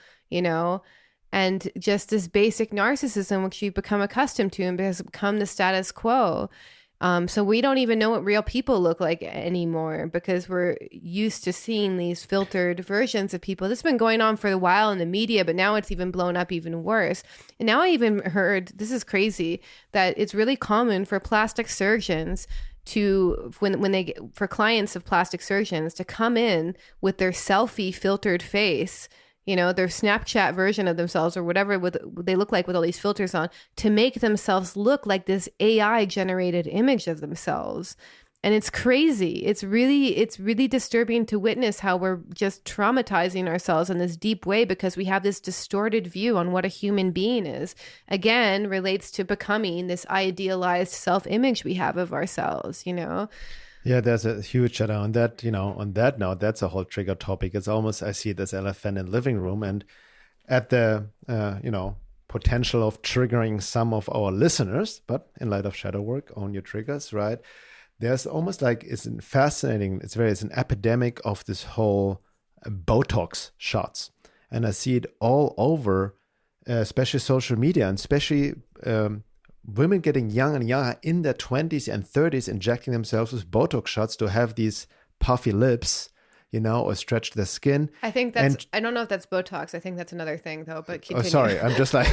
and just this basic narcissism, which you've become accustomed to and has become the status quo. So we don't even know what real people look like anymore, because we're used to seeing these filtered versions of people. This has been going on for a while in the media, but now it's even blown up even worse. And now I even heard, this is crazy, that it's really common for plastic surgeons to, for clients of plastic surgeons to come in with their selfie filtered face, their Snapchat version of themselves or whatever they look like with all these filters on, to make themselves look like this AI generated image of themselves. And it's crazy. It's really disturbing to witness how we're just traumatizing ourselves in this deep way, because we have this distorted view on what a human being is. Again, relates to becoming this idealized self-image we have of ourselves, Yeah, there's a huge shadow on that. On that note, that's a whole trigger topic. It's almost, I see this elephant in the living room, and at the, potential of triggering some of our listeners, but in light of shadow work, own your triggers, right? there's almost like it's fascinating. It's an epidemic of this whole Botox shots, and I see it all over, especially social media, and especially women getting young and younger in their 20s and 30s, injecting themselves with Botox shots to have these puffy lips, or stretch their skin. I think I don't know if that's Botox. I think that's another thing though, but continue. Oh, sorry. I'm just like,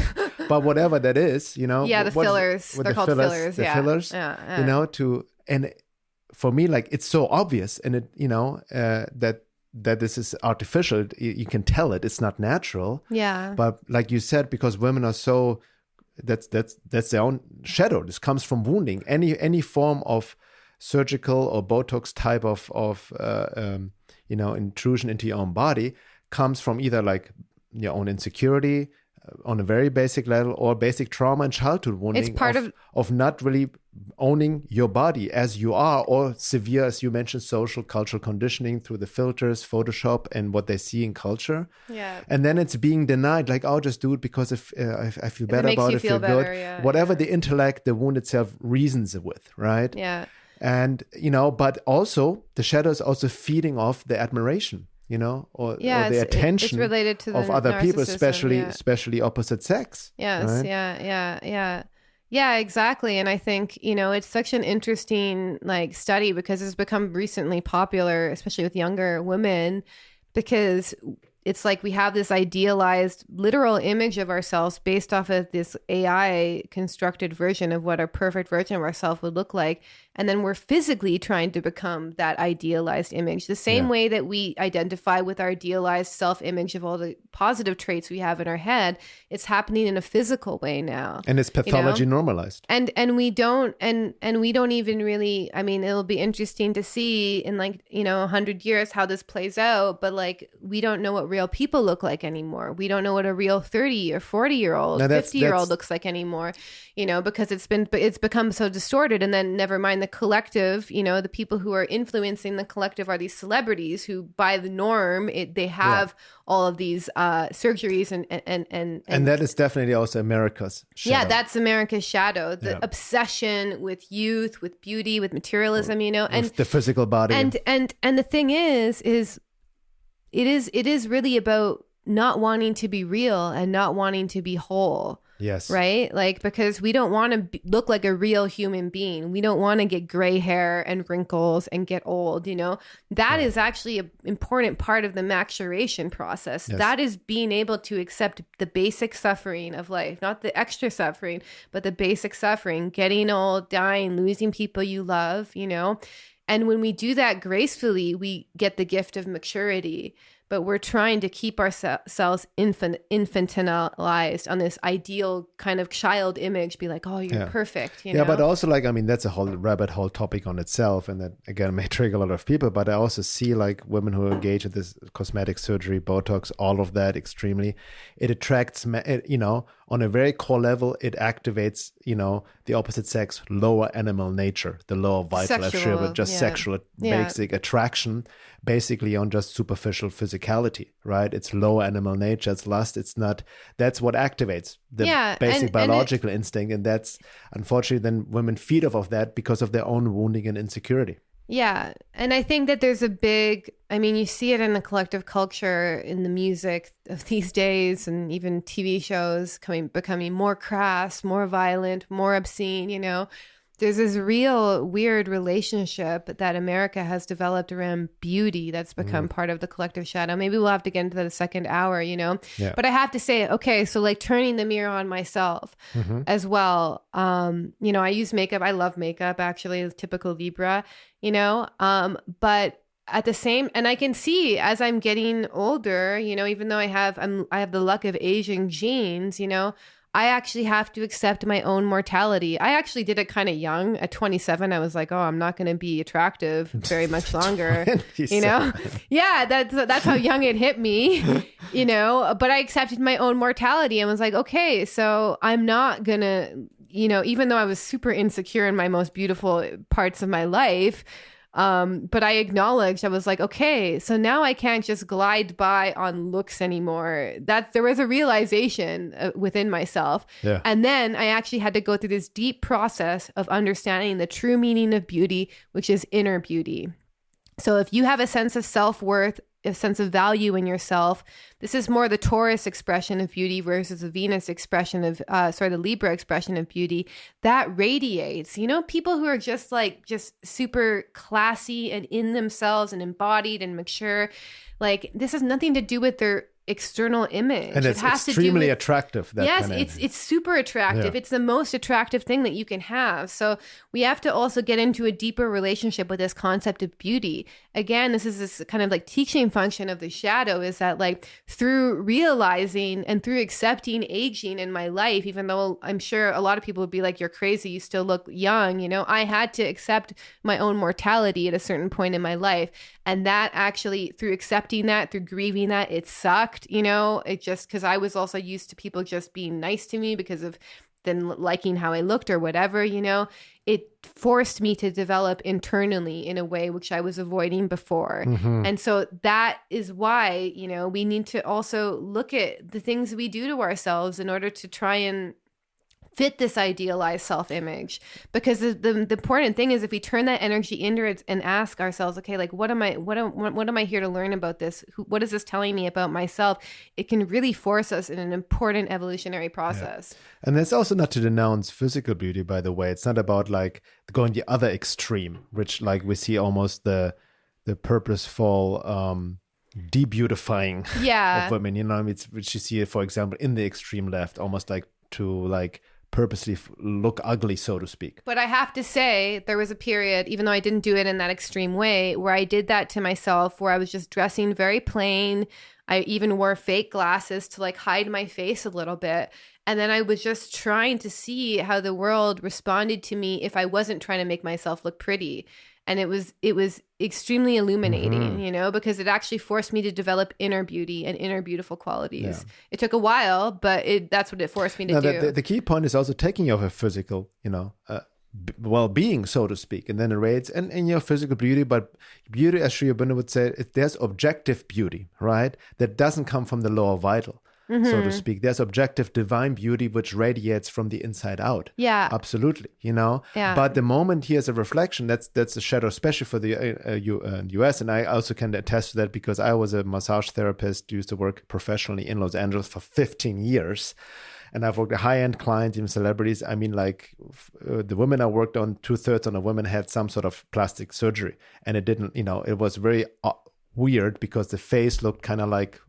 but whatever that is, Yeah, the fillers. They're called fillers. The fillers, Yeah. And for me, like, it's so obvious, and it, that this is artificial. You can tell it's not natural. Yeah. But like you said, because women are so, that's their own shadow. This comes from wounding. Any form of surgical or Botox type of intrusion into your own body comes from either like your own insecurity on a very basic level, or basic trauma and childhood wounding. It's part of not really owning your body as you are, or severe, as you mentioned, social, cultural conditioning through the filters, Photoshop, and what they see in culture. Yeah. And then it's being denied, like, oh, just do it because if I feel better about it, feel better, good. Yeah, whatever the intellect, the wound itself reasons it with, right? Yeah. And, but also the shadow is also feeding off the admiration, or the attention it's related to of other people, narcissism, especially opposite sex. Yes. Right? Yeah, exactly. And I think, it's such an interesting study, because it's become recently popular, especially with younger women, because it's like we have this idealized literal image of ourselves based off of this AI constructed version of what a perfect version of ourselves would look like. And then we're physically trying to become that idealized image, the same way that we identify with our idealized self-image of all the positive traits we have in our head. It's happening in a physical way now. And it's pathology normalized. And we don't even really, it'll be interesting to see in 100 years how this plays out, but we don't know what real people look like anymore. We don't know what a real 30 or 40-year-old, 50-year-old looks like anymore, because it's become so distorted. And then never mind the collective, the people who are influencing the collective are these celebrities who, by the norm, they have all of these surgeries and that is definitely also America's shadow. Yeah, that's America's shadow. The obsession with youth, with beauty, with materialism, and with the physical body. And the thing is it is really about not wanting to be real and not wanting to be whole. Yes. Right? Because we don't want to look like a real human being. We don't want to get gray hair and wrinkles and get old, That is actually an important part of the maturation process. Yes. That is being able to accept the basic suffering of life, not the extra suffering, but the basic suffering, getting old, dying, losing people you love, And when we do that gracefully, we get the gift of maturity. But we're trying to keep ourselves infantilized on this ideal kind of child image, be like, oh, you're perfect. Yeah, but also that's a whole rabbit hole topic on itself. And that, again, may trigger a lot of people. But I also see women who engage in this cosmetic surgery, Botox, all of that extremely. It attracts, on a very core level, it activates, the opposite sex, lower animal nature, the lower vital, sexual, basic attraction, basically on just superficial physicality, right? It's lower animal nature, it's lust, it's not, that's what activates the basic biological instinct. And that's, unfortunately, then women feed off of that because of their own wounding and insecurity. Yeah. And I think that there's a big, you see it in the collective culture, in the music of these days, and even TV shows becoming more crass, more violent, more obscene, There's this real weird relationship that America has developed around beauty that's become part of the collective shadow. Maybe we'll have to get into the second hour, Yeah. But I have to say, okay, so turning the mirror on myself as well. I use makeup. I love makeup, actually, typical Libra, but at the same, and I can see as I'm getting older, even though I have the luck of Asian genes, I actually have to accept my own mortality. I actually did it kind of young. At 27, I was like, oh, I'm not going to be attractive very much longer. Yeah, that's how young it hit me, but I accepted my own mortality and was like, okay, so I'm not going to, even though I was super insecure in my most beautiful parts of my life, But I acknowledged, I was like, okay, so now I can't just glide by on looks anymore. That there was a realization within myself. Yeah. And then I actually had to go through this deep process of understanding the true meaning of beauty, which is inner beauty. So if you have a sense of self-worth, a sense of value in yourself, this is more the Taurus expression of beauty versus the Venus expression of, the Libra expression of beauty that radiates. You know, people who are just super classy and in themselves and embodied and mature, like this has nothing to do with their external image. And it's extremely attractive. Yes, it's super attractive. Yeah. It's the most attractive thing that you can have. So we have to also get into a deeper relationship with this concept of beauty. Again, this is this kind of like teaching function of the shadow, is that like through realizing and through accepting aging in my life, even though I'm sure a lot of people would be like, you're crazy, you still look young, you know, I had to accept my own mortality at a certain point in my life. And that actually, through accepting that, through grieving that, it sucked, you know, it just, because I was also used to people just being nice to me because of then liking how I looked or whatever, you know, it forced me to develop internally in a way which I was avoiding before. Mm-hmm. And so that is why, you know, we need to also look at the things we do to ourselves in order to try and fit this idealized self-image. Because the important thing is if we turn that energy into it and ask ourselves, okay, like what am I here to learn about this? What is this telling me about myself? It can really force us in an important evolutionary process. Yeah. And it's also not to denounce physical beauty, by the way. It's not about like going the other extreme, which like we see almost the purposeful debeautifying of women, you know, which you see, for example, in the extreme left, almost like to like purposely look ugly, so to speak. But I have to say, there was a period, even though I didn't do it in that extreme way, where I did that to myself, where I was just dressing very plain. I even wore fake glasses to like hide my face a little bit. And then I was just trying to see how the world responded to me if I wasn't trying to make myself look pretty. And it was extremely illuminating, you know, because it actually forced me to develop inner beauty and inner beautiful qualities. Yeah. It took a while, but that's what it forced me to do. The key point is also taking your physical, you know, well-being, so to speak, and then it rates and your physical beauty. But beauty, as Sri Aurobindo would say, there's objective beauty, right? That doesn't come from the lower vital. So to speak. There's objective divine beauty which radiates from the inside out. Yeah. Absolutely. You know? Yeah. But the moment here's a reflection, that's a shadow, especially for the US. And I also can attest to that because I was a massage therapist, used to work professionally in Los Angeles for 15 years. And I've worked with high-end clients, even celebrities. I mean, like the women I worked on, 2/3 of the women had some sort of plastic surgery. And it didn't, you know, it was very weird because the face looked kind of like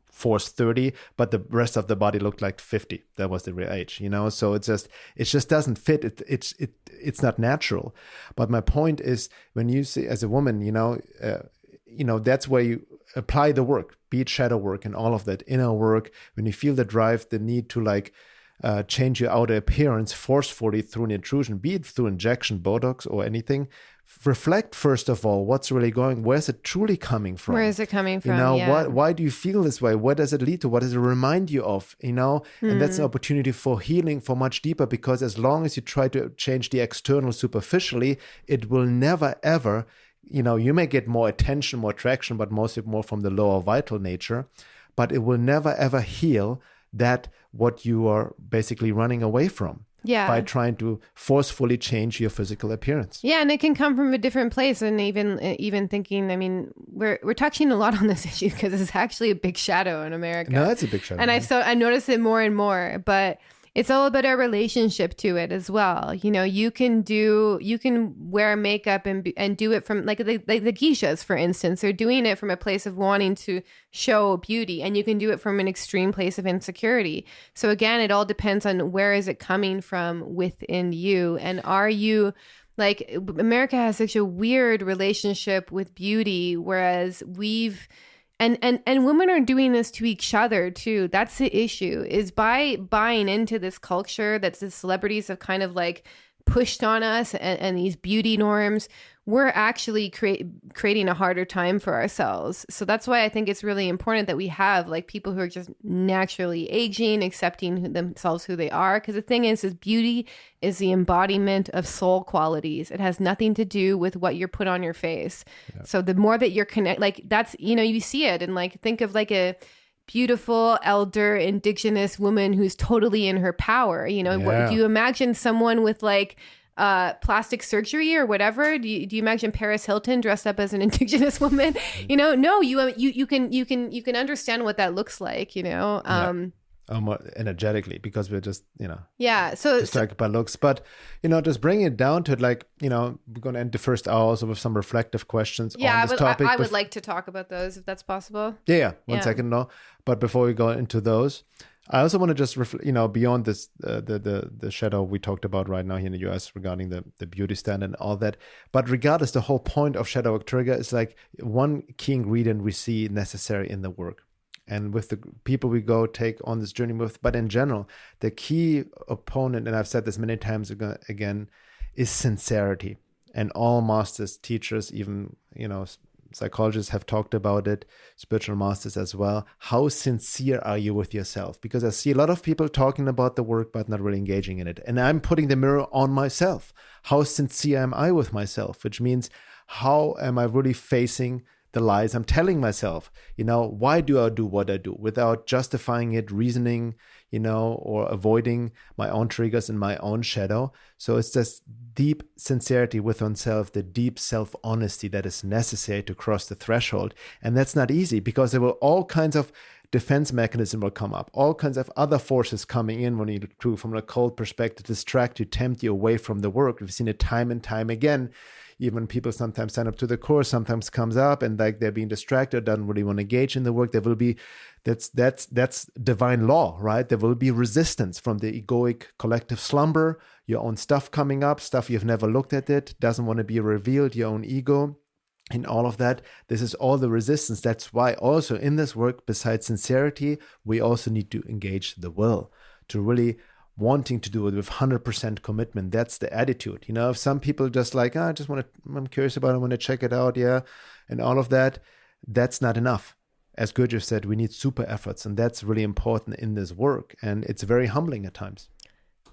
forced 30, but the rest of the body looked like 50. That was the real age, you know. So it just doesn't fit. It's not natural. But my point is, when you see as a woman, you know, that's where you apply the work, be it shadow work and all of that inner work. When you feel the drive, the need to like change your outer appearance forcefully through an intrusion, be it through injection, Botox, or anything. Reflect first of all, what's really going, where's it truly coming from? Where is it coming from? You know, why do you feel this way? What does it lead to? What does it remind you of? You know, and that's an opportunity for healing, for much deeper, because as long as you try to change the external superficially, it will never ever, you know, you may get more attention, more traction, but mostly more from the lower vital nature, but it will never ever heal that what you are basically running away from. Yeah. By trying to forcefully change your physical appearance. Yeah, and it can come from a different place. And even thinking, I mean, we're touching a lot on this issue because it's actually a big shadow in America. No, it's a big shadow. And I notice it more and more, but it's all about our relationship to it as well. You know, you can wear makeup and do it from like the geishas, for instance. They're doing it from a place of wanting to show beauty, and you can do it from an extreme place of insecurity. So again, it all depends on where is it coming from within you, and are you like, America has such a weird relationship with beauty, whereas And women are doing this to each other too. That's the issue, is by buying into this culture that the celebrities have kind of like pushed on us and these beauty norms, we're actually creating a harder time for ourselves. So that's why I think it's really important that we have like people who are just naturally aging, accepting themselves who they are. Because the thing is beauty is the embodiment of soul qualities. It has nothing to do with what you're put on your face. Yeah. So the more that you're like that's, you see it, and like think of like a beautiful elder indigenous woman who's totally in her power. What do you imagine someone with like plastic surgery or whatever? Do you imagine Paris Hilton dressed up as an indigenous woman? No, you can understand what that looks like. More energetically, because we're just so distracted by looks. But just bringing it down to it, like we're going to end the first hour also with some reflective questions on this topic. I would like to talk about those if that's possible. One second, no. But before we go into those, I also want to just beyond this the shadow we talked about right now here in the US regarding the beauty standard and all that. But regardless, the whole point of shadow work trigger is like one key ingredient we see necessary in the work. And with the people we go take on this journey with, but in general, the key opponent, and I've said this many times again, is sincerity. And all masters, teachers, even, psychologists have talked about it, spiritual masters as well. How sincere are you with yourself? Because I see a lot of people talking about the work, but not really engaging in it. And I'm putting the mirror on myself. How sincere am I with myself? Which means, how am I really facing the lies I'm telling myself? Why do I do what I do without justifying it, reasoning, or avoiding my own triggers and my own shadow? So it's this deep sincerity with oneself, the deep self-honesty that is necessary to cross the threshold. And that's not easy, because there will all kinds of defense mechanism will come up, all kinds of other forces coming in when you do from a cold perspective, distract you, tempt you away from the work. We've seen it time and time again. Even people sometimes sign up to the course, sometimes comes up and like they're being distracted, don't really want to engage in the work. There will be, that's divine law, right? There will be resistance from the egoic collective slumber, your own stuff coming up, stuff you've never looked at it, doesn't want to be revealed, your own ego. In all of that, this is all the resistance. That's why also in this work, besides sincerity, we also need to engage the will to really wanting to do it with 100% commitment. That's the attitude. If some people just like, I just want to, I'm curious about it, I want to check it out, and all of that, that's not enough. As Gurdjieff said, we need super efforts, and that's really important in this work, and it's very humbling at times.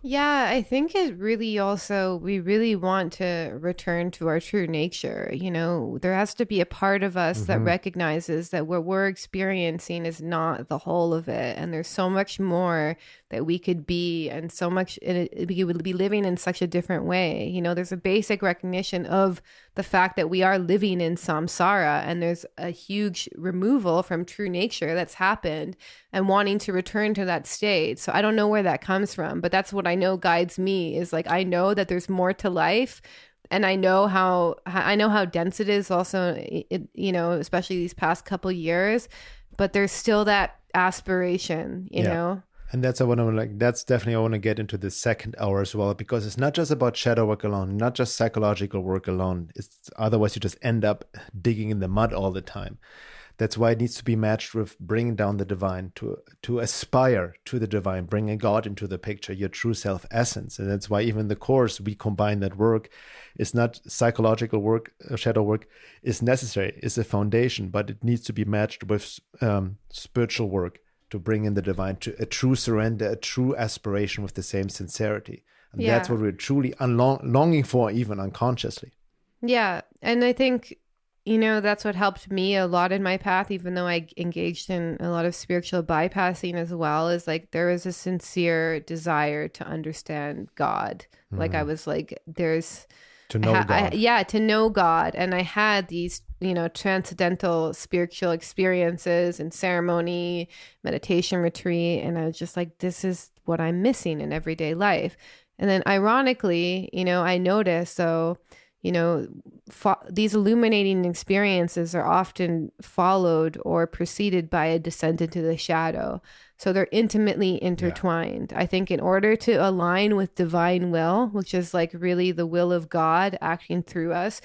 Yeah, I think it really also, we really want to return to our true nature. There has to be a part of us that recognizes that what we're experiencing is not the whole of it. And there's so much more that we could be, and so much we would be living in such a different way. There's a basic recognition of the fact that we are living in samsara, and there's a huge removal from true nature that's happened, and wanting to return to that state. So I don't know where that comes from, but that's what I know guides me, is like, I know that there's more to life, and I know how dense it is also, especially these past couple years, but there's still that aspiration, you know? And that's that's definitely, I want to get into the second hour as well, because it's not just about shadow work alone, not just psychological work alone. It's otherwise you just end up digging in the mud all the time. That's why it needs to be matched with bringing down the divine, to aspire to the divine, bringing God into the picture, your true self essence. And that's why even the course, we combine that work. It's not psychological work, shadow work is necessary, it's a foundation, but it needs to be matched with spiritual work to bring in the divine, to a true surrender, a true aspiration with the same sincerity. And that's what we're truly longing for, even unconsciously. Yeah. And I think, that's what helped me a lot in my path, even though I engaged in a lot of spiritual bypassing as well, is like there was a sincere desire to understand God. Like I was like, there's... To know God. To know God. And I had these, transcendental spiritual experiences and ceremony, meditation retreat. And I was just like, this is what I'm missing in everyday life. And then ironically, I noticed, so, these illuminating experiences are often followed or preceded by a descent into the shadow. So they're intimately intertwined. I think in order to align with divine will, which is like really the will of God acting through us,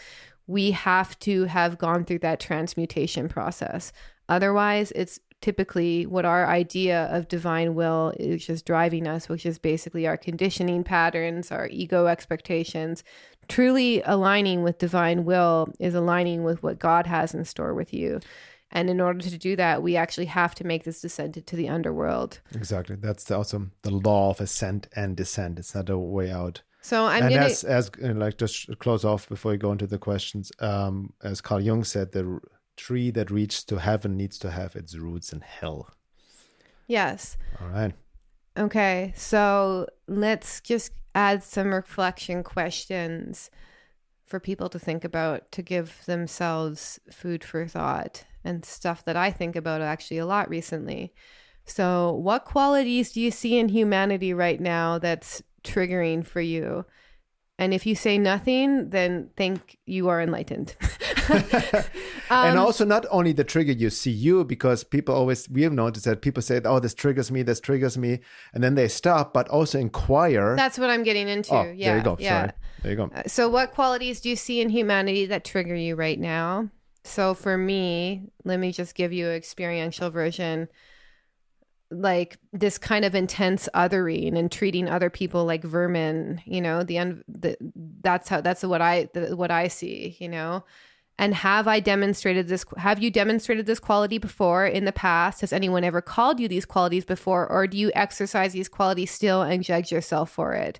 we have to have gone through that transmutation process. Otherwise, it's typically what our idea of divine will is just driving us, which is basically our conditioning patterns, our ego expectations. Truly aligning with divine will is aligning with what God has in store with you. And in order to do that, we actually have to make this descent into the underworld. Exactly. That's also the law of ascent and descent. It's not a way out. So as like, just to close off before we go into the questions, as Carl Jung said, the tree that reaches to heaven needs to have its roots in hell. Yes. All right. Okay. So let's just add some reflection questions for people to think about, to give themselves food for thought, and stuff that I think about actually a lot recently. So what qualities do you see in humanity right now that's triggering for you? And if you say nothing, then think you are enlightened. And also not only the trigger you see you, because we have noticed that people say, oh, this triggers me. And then they stop, but also inquire. That's what I'm getting into. Oh, yeah. There you go. Yeah. Sorry. There you go. So what qualities do you see in humanity that trigger you right now? So for me, let me just give you an experiential version. Like this kind of intense othering and treating other people like vermin, that's what I see, And have you demonstrated this quality before in the past? Has anyone ever called you these qualities before? Or do you exercise these qualities still and judge yourself for it?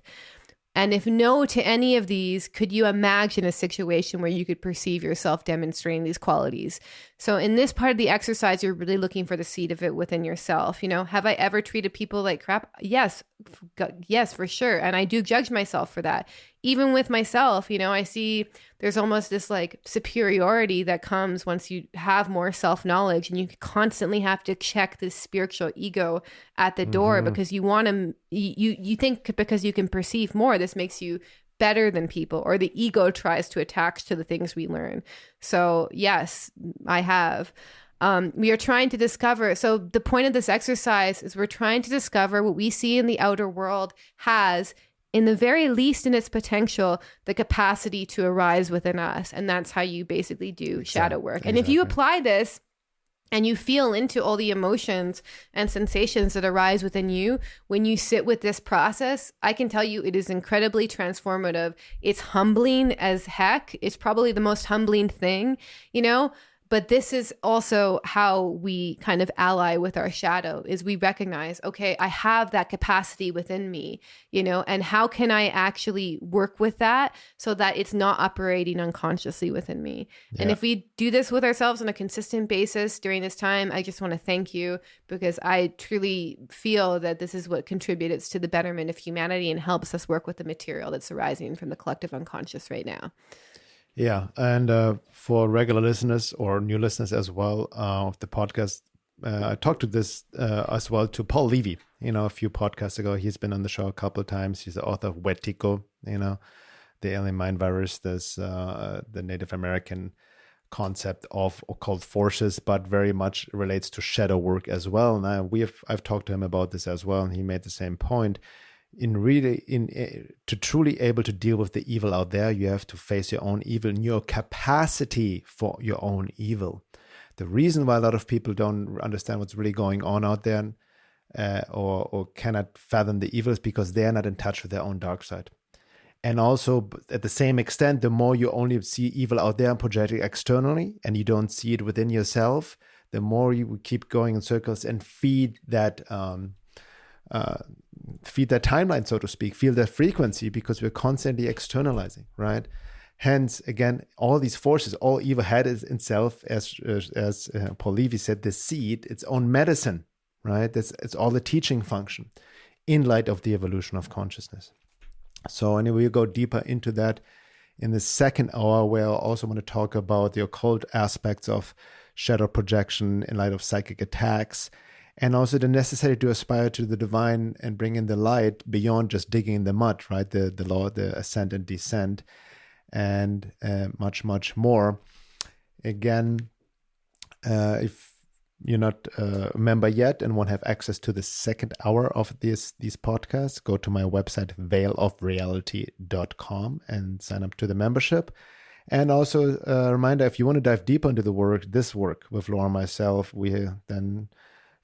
And if no to any of these, could you imagine a situation where you could perceive yourself demonstrating these qualities? So in this part of the exercise, you're really looking for the seed of it within yourself. Have I ever treated people like crap? Yes, for sure. And I do judge myself for that. Even with myself, I see there's almost this like superiority that comes once you have more self-knowledge, and you constantly have to check this spiritual ego at the door because you want to, you think because you can perceive more, this makes you better than people, or the ego tries to attach to the things we learn. So yes, I have. We are trying to discover. So the point of this exercise is we're trying to discover what we see in the outer world has, in the very least in its potential, the capacity to arise within us. And that's how you basically do shadow work. And if you apply this and you feel into all the emotions and sensations that arise within you when you sit with this process, I can tell you it is incredibly transformative. It's humbling as heck. It's probably the most humbling thing, But this is also how we kind of ally with our shadow, is we recognize, okay, I have that capacity within me, and how can I actually work with that so that it's not operating unconsciously within me? Yeah. And if we do this with ourselves on a consistent basis during this time, I just want to thank you, because I truly feel that this is what contributes to the betterment of humanity and helps us work with the material that's arising from the collective unconscious right now. Yeah, and for regular listeners or new listeners as well of the podcast, I talked to this as well to Paul Levy, a few podcasts ago. He's been on the show a couple of times. He's the author of Wetiko, the alien mind virus, the Native American concept of occult forces, but very much relates to shadow work as well. And I've talked to him about this as well, and he made the same point. To truly able to deal with the evil out there, you have to face your own evil and your capacity for your own evil. The reason why a lot of people don't understand what's really going on out there or cannot fathom the evil is because they are not in touch with their own dark side. And also, at the same extent, the more you only see evil out there and project it externally, and you don't see it within yourself, the more you keep going in circles and feed that timeline, so to speak, feel that frequency, because we're constantly externalizing, right? Hence, again, all these forces, all evil had is itself, as Paul Levy said, the seed, its own medicine, right? It's all the teaching function in light of the evolution of consciousness. So anyway, we'll go deeper into that in the second hour, where I also want to talk about the occult aspects of shadow projection in light of psychic attacks, and also the necessity to aspire to the divine and bring in the light beyond just digging in the mud, right? The law, the ascent and descent, and much, much more. Again, if you're not a member yet and want to have access to the second hour of these podcasts, go to my website, veilofreality.com, and sign up to the membership. And also a reminder, if you want to dive deeper into this work with Laura and myself, then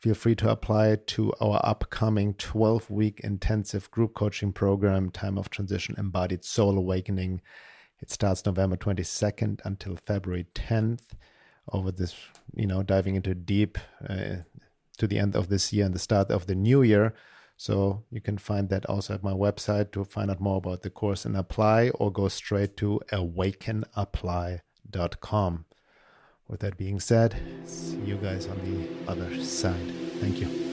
feel free to apply to our upcoming 12-week intensive group coaching program, Time of Transition, Embodied Soul Awakening. It starts November 22nd until February 10th. Over this, diving into deep to the end of this year and the start of the new year. So you can find that also at my website to find out more about the course and apply, or go straight to awakenapply.com. With that being said, see you guys on the other side. Thank you.